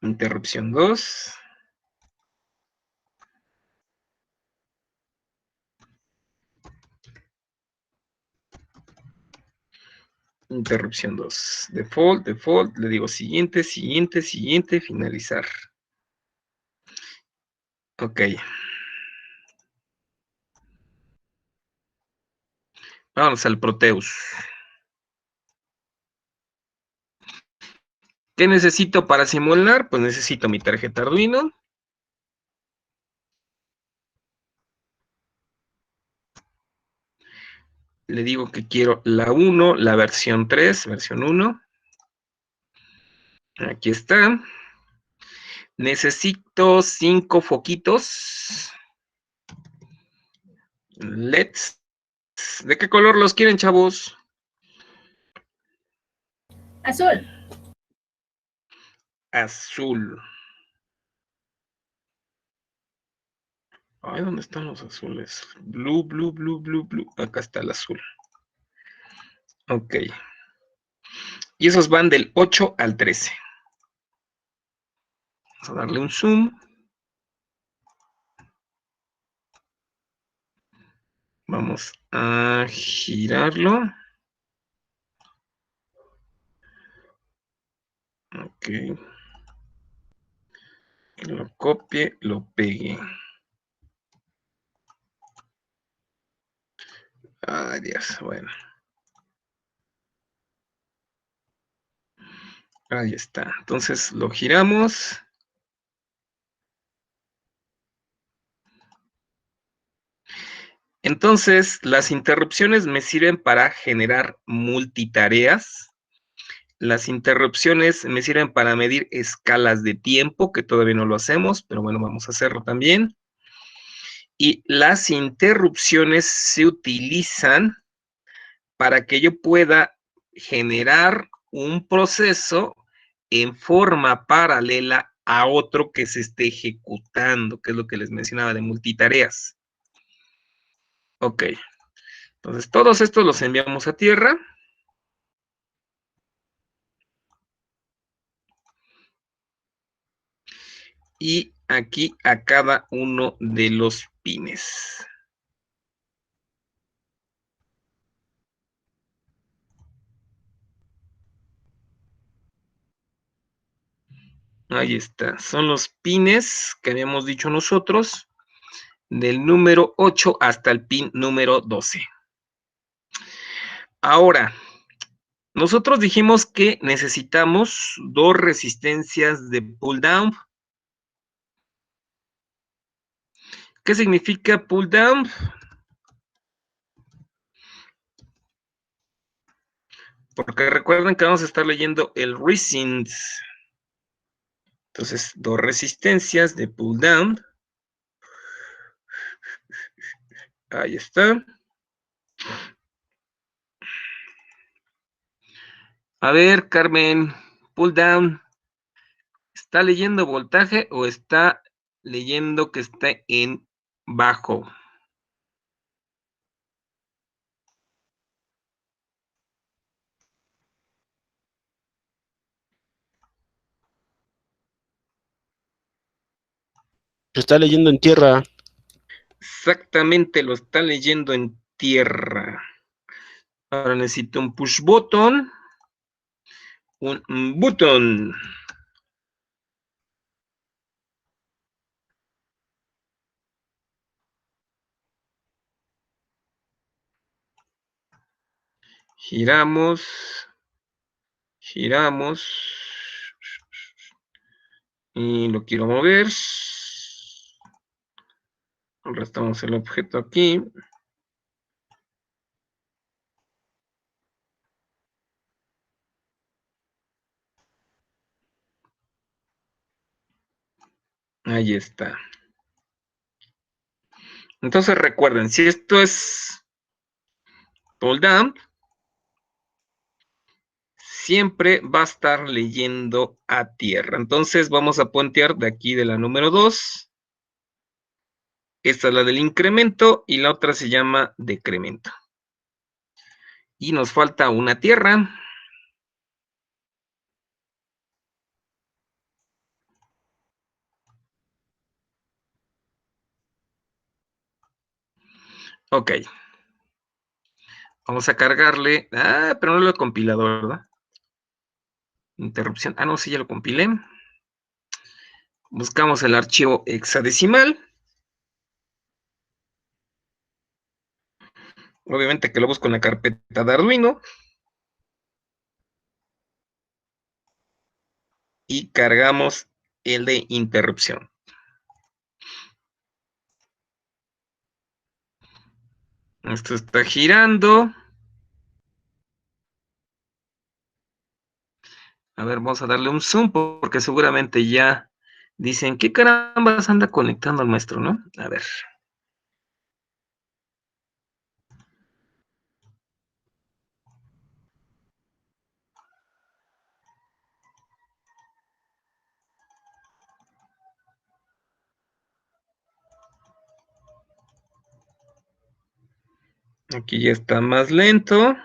Interrupción 2. Interrupción 2. Default, default. Le digo siguiente, siguiente, siguiente, finalizar. Ok. Vamos al Proteus. ¿Qué necesito para simular? Pues necesito mi tarjeta Arduino. Le digo que quiero la 1, la versión 3, versión 1. Aquí está. Necesito 5 foquitos. LEDs. ¿De qué color los quieren, chavos? Azul. Azul. Ay, ¿dónde están los azules? Blue, blue, blue, blue, blue. Acá está el azul. Ok. Y esos van del 8 al 13. Vamos a darle un zoom. Vamos a girarlo. Ok. Que lo copie, lo pegue. Ay, Dios, bueno. Ahí está. Entonces lo giramos. Entonces, las interrupciones me sirven para generar multitareas. Las interrupciones me sirven para medir escalas de tiempo, que todavía no lo hacemos, pero bueno, vamos a hacerlo también. Y las interrupciones se utilizan para que yo pueda generar un proceso en forma paralela a otro que se esté ejecutando, que es lo que les mencionaba de multitareas. Ok, entonces todos estos los enviamos a tierra. Y aquí a cada uno de los pines. Ahí está, son los pines que habíamos dicho nosotros, del número 8 hasta el pin número 12. Ahora, nosotros dijimos que necesitamos 2 resistencias de pull down. ¿Qué significa pull down? Porque recuerden que vamos a estar leyendo el resist. Entonces, 2 resistencias de pull down. Ahí está. A ver, Carmen, pull down. ¿Está leyendo voltaje o está leyendo que está en bajo? Se está leyendo en tierra. Exactamente, lo está leyendo en tierra. Ahora necesito un push button. Un button. Giramos. Giramos. Y lo quiero mover. Arrastramos el objeto aquí. Ahí está. Entonces recuerden, si esto es pull down, siempre va a estar leyendo a tierra. Entonces vamos a puentear de aquí de la número 2. Esta es la del incremento y la otra se llama decremento. Y nos falta una tierra. Ok. Vamos a cargarle. Ah, pero no lo he compilado, ¿verdad? Interrupción. Ah, no, sí, ya lo compilé. Buscamos el archivo hexadecimal. Obviamente que lo busco en la carpeta de Arduino. Y cargamos el de interrupción. Esto está girando. A ver, vamos a darle un zoom porque seguramente ya dicen, ¿qué carambas anda conectando al maestro, no? A ver. Aquí ya está más lento.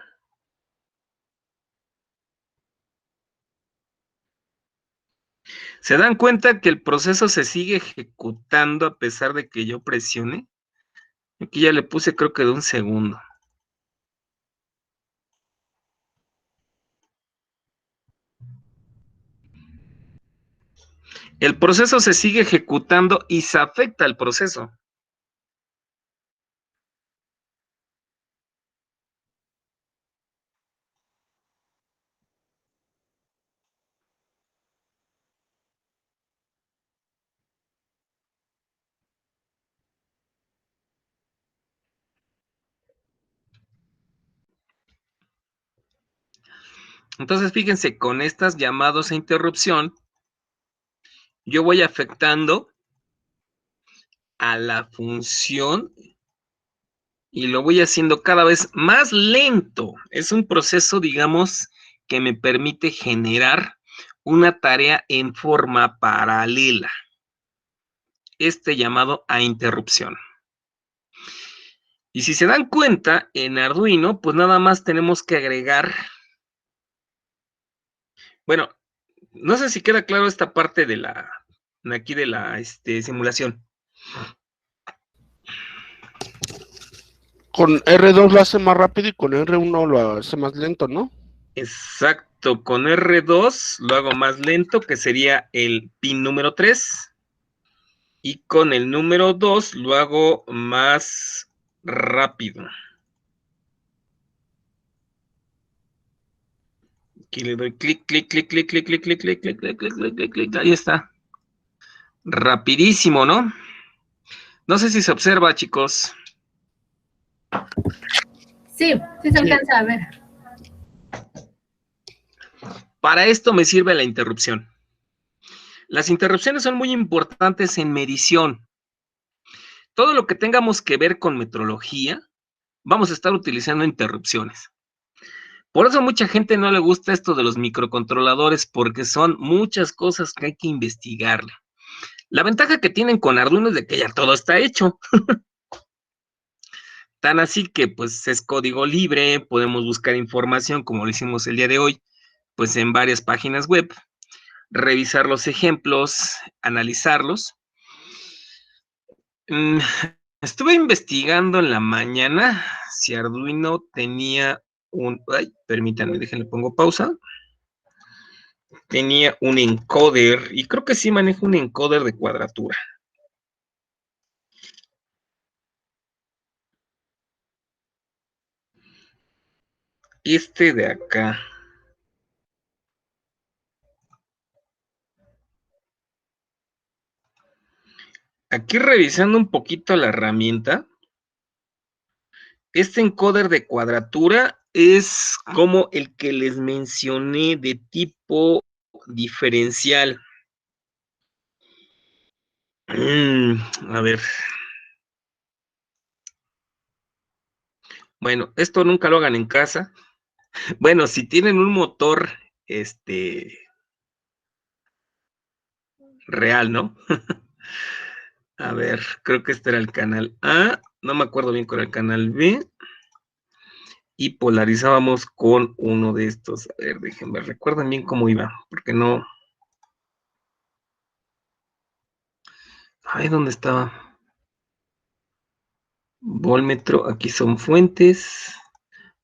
¿Se dan cuenta que el proceso se sigue ejecutando a pesar de que yo presione? Aquí ya le puse creo que de 1 segundo. El proceso se sigue ejecutando y se afecta al proceso. Entonces, fíjense, con estas llamados a interrupción, yo voy afectando a la función y lo voy haciendo cada vez más lento. Es un proceso, digamos, que me permite generar una tarea en forma paralela. Este llamado a interrupción. Y si se dan cuenta, en Arduino, pues nada más tenemos que agregar. Bueno, no sé si queda claro esta parte de aquí de la simulación. Con R2 lo hace más rápido y con R1 lo hace más lento, ¿no? Exacto, con R2 lo hago más lento, que sería el pin número 3. Y con el número 2 lo hago más rápido. Aquí le doy clic, clic, clic, clic, clic, clic, clic, clic, clic, clic, clic, clic, clic, clic, ahí está. Rapidísimo, ¿no? No sé si se observa, chicos. Sí, sí se alcanza a ver. Para esto me sirve la interrupción. Las interrupciones son muy importantes en medición. Todo lo que tengamos que ver con metrología, vamos a estar utilizando interrupciones. Por eso a mucha gente no le gusta esto de los microcontroladores, porque son muchas cosas que hay que investigarle. La ventaja que tienen con Arduino es de que ya todo está hecho. Tan así que pues es código libre, podemos buscar información como lo hicimos el día de hoy, pues en varias páginas web, revisar los ejemplos, analizarlos. Estuve investigando en la mañana si Arduino tenía ay, permítanme, déjenle pongo pausa. Tenía un encoder, y creo que sí maneja un encoder de cuadratura. Este de acá. Aquí revisando un poquito la herramienta, este encoder de cuadratura es como el que les mencioné de tipo diferencial. A ver. Bueno, esto nunca lo hagan en casa. Bueno, si tienen un motor, real, ¿no? A ver, creo que este era el canal A. No me acuerdo bien con el canal B. Y polarizábamos con uno de estos. A ver, déjenme, recuerden bien cómo iba, porque no. Ay, ¿dónde estaba? Voltmetro, aquí son fuentes.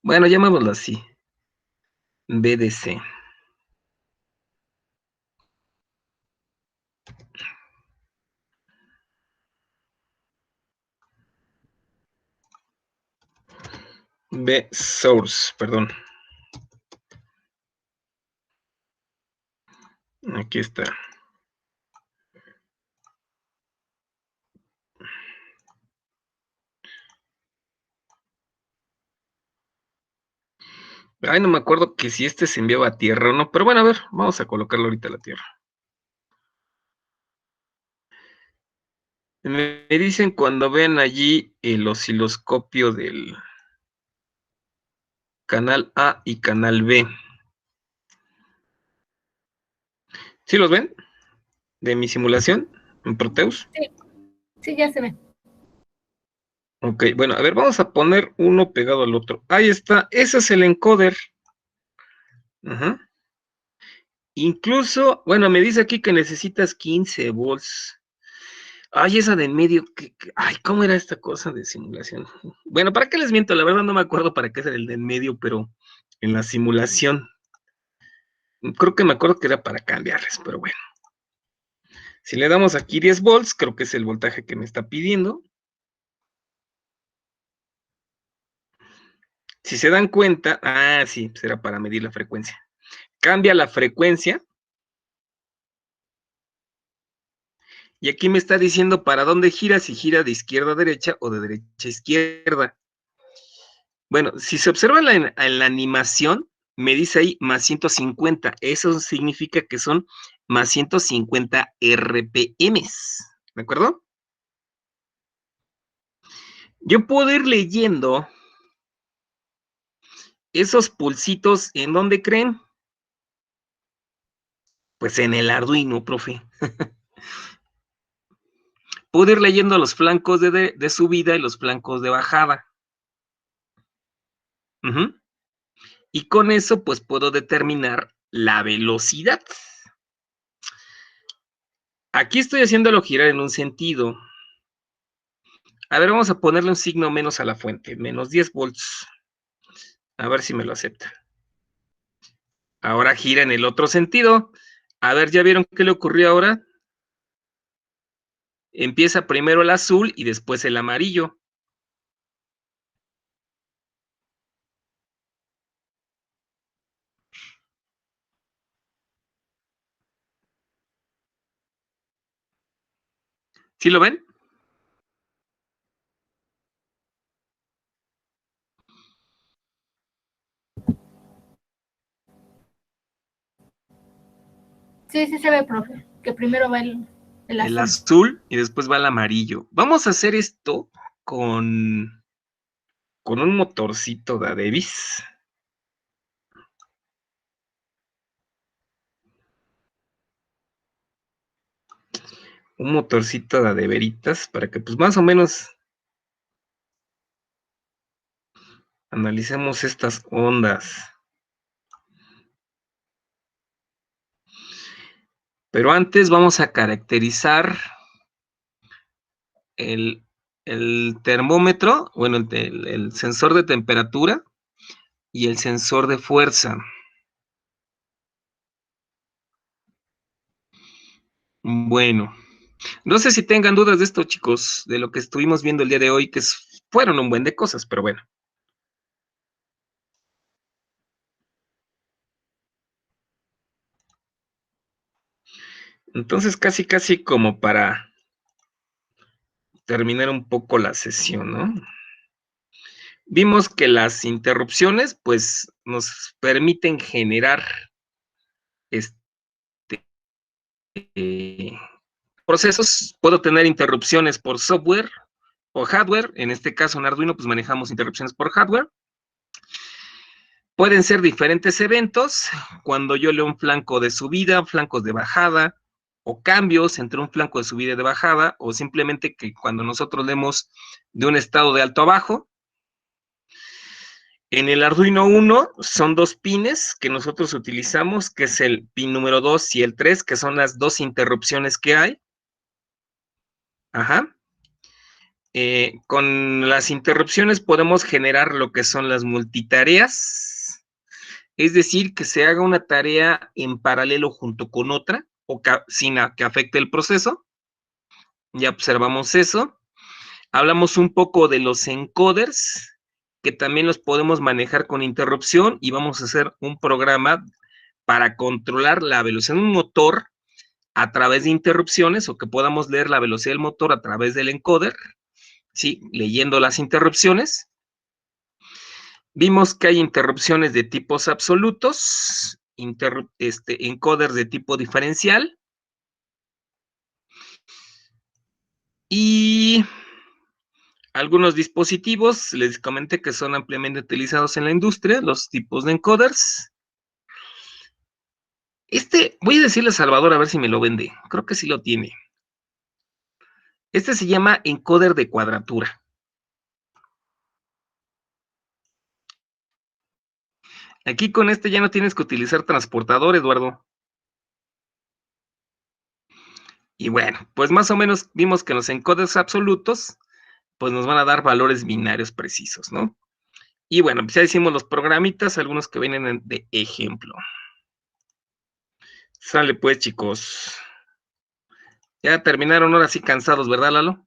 Bueno, llamémoslo así. BDC. B source, perdón. Aquí está. Ay, no me acuerdo que si este se enviaba a tierra o no, pero bueno, a ver, vamos a colocarlo ahorita a la tierra. Me dicen cuando ven allí el osciloscopio del canal A y canal B. ¿Sí los ven? De mi simulación en Proteus. Sí, ya se ve. Ok, bueno, a ver, vamos a poner uno pegado al otro. Ahí está, ese es el encoder. Ajá. Incluso, bueno, me dice aquí que necesitas 15 volts. Ay, esa de en medio, ay, ¿cómo era esta cosa de simulación? Bueno, ¿para qué les miento? La verdad no me acuerdo para qué es el de en medio, pero en la simulación, creo que me acuerdo que era para cambiarles, pero bueno. Si le damos aquí 10 volts, creo que es el voltaje que me está pidiendo. Si se dan cuenta, sí, será para medir la frecuencia. Cambia la frecuencia. Y aquí me está diciendo para dónde gira, si gira de izquierda a derecha o de derecha a izquierda. Bueno, si se observa en la animación, me dice ahí más 150. Eso significa que son más 150 RPMs. ¿De acuerdo? Yo puedo ir leyendo esos pulsitos, ¿en dónde creen? Pues en el Arduino, profe. Puedo ir leyendo los flancos de subida y los flancos de bajada. Y con eso, pues, puedo determinar la velocidad. Aquí estoy haciéndolo girar en un sentido. A ver, vamos a ponerle un signo menos a la fuente, menos 10 volts. A ver si me lo acepta. Ahora gira en el otro sentido. A ver, ¿ya vieron qué le ocurrió ahora? Empieza primero el azul y después el amarillo. ¿Sí lo ven? Sí, sí se ve, profe. Que primero va el El azul. azul y después va el amarillo. Vamos a hacer esto con un motorcito de Davis. Un motorcito de veritas para que pues más o menos analicemos estas ondas. Pero antes vamos a caracterizar el termómetro, bueno, el sensor de temperatura y el sensor de fuerza. Bueno, no sé si tengan dudas de esto, chicos, de lo que estuvimos viendo el día de hoy, que fueron un buen de cosas, pero bueno. Entonces, casi como para terminar un poco la sesión, ¿no? Vimos que las interrupciones, pues, nos permiten generar procesos. Puedo tener interrupciones por software o hardware. En este caso, en Arduino, pues manejamos interrupciones por hardware. Pueden ser diferentes eventos, cuando yo leo un flanco de subida, flancos de bajada, o cambios entre un flanco de subida y de bajada, o simplemente que cuando nosotros leemos de un estado de alto a bajo. En el Arduino 1 son 2 pines que nosotros utilizamos, que es el pin número 2 y el 3, que son las 2 interrupciones que hay. Ajá. Con las interrupciones podemos generar lo que son las multitareas, es decir, que se haga una tarea en paralelo junto con otra, o sin que afecte el proceso. Ya observamos eso. Hablamos un poco de los encoders, que también los podemos manejar con interrupción, y vamos a hacer un programa para controlar la velocidad de un motor a través de interrupciones, o que podamos leer la velocidad del motor a través del encoder, ¿sí? Leyendo las interrupciones. Vimos que hay interrupciones de tipos absolutos, encoders de tipo diferencial. Y algunos dispositivos, les comenté que son ampliamente utilizados en la industria, los tipos de encoders. Voy a decirle a Salvador a ver si me lo vende. Creo que sí lo tiene. Este se llama encoder de cuadratura. Aquí con este ya no tienes que utilizar transportador, Eduardo. Y bueno, pues más o menos vimos que los encoders absolutos, pues nos van a dar valores binarios precisos, ¿no? Y bueno, pues ya hicimos los programitas, algunos que vienen de ejemplo. Sale pues, chicos. Ya terminaron ahora sí cansados, ¿verdad, Lalo?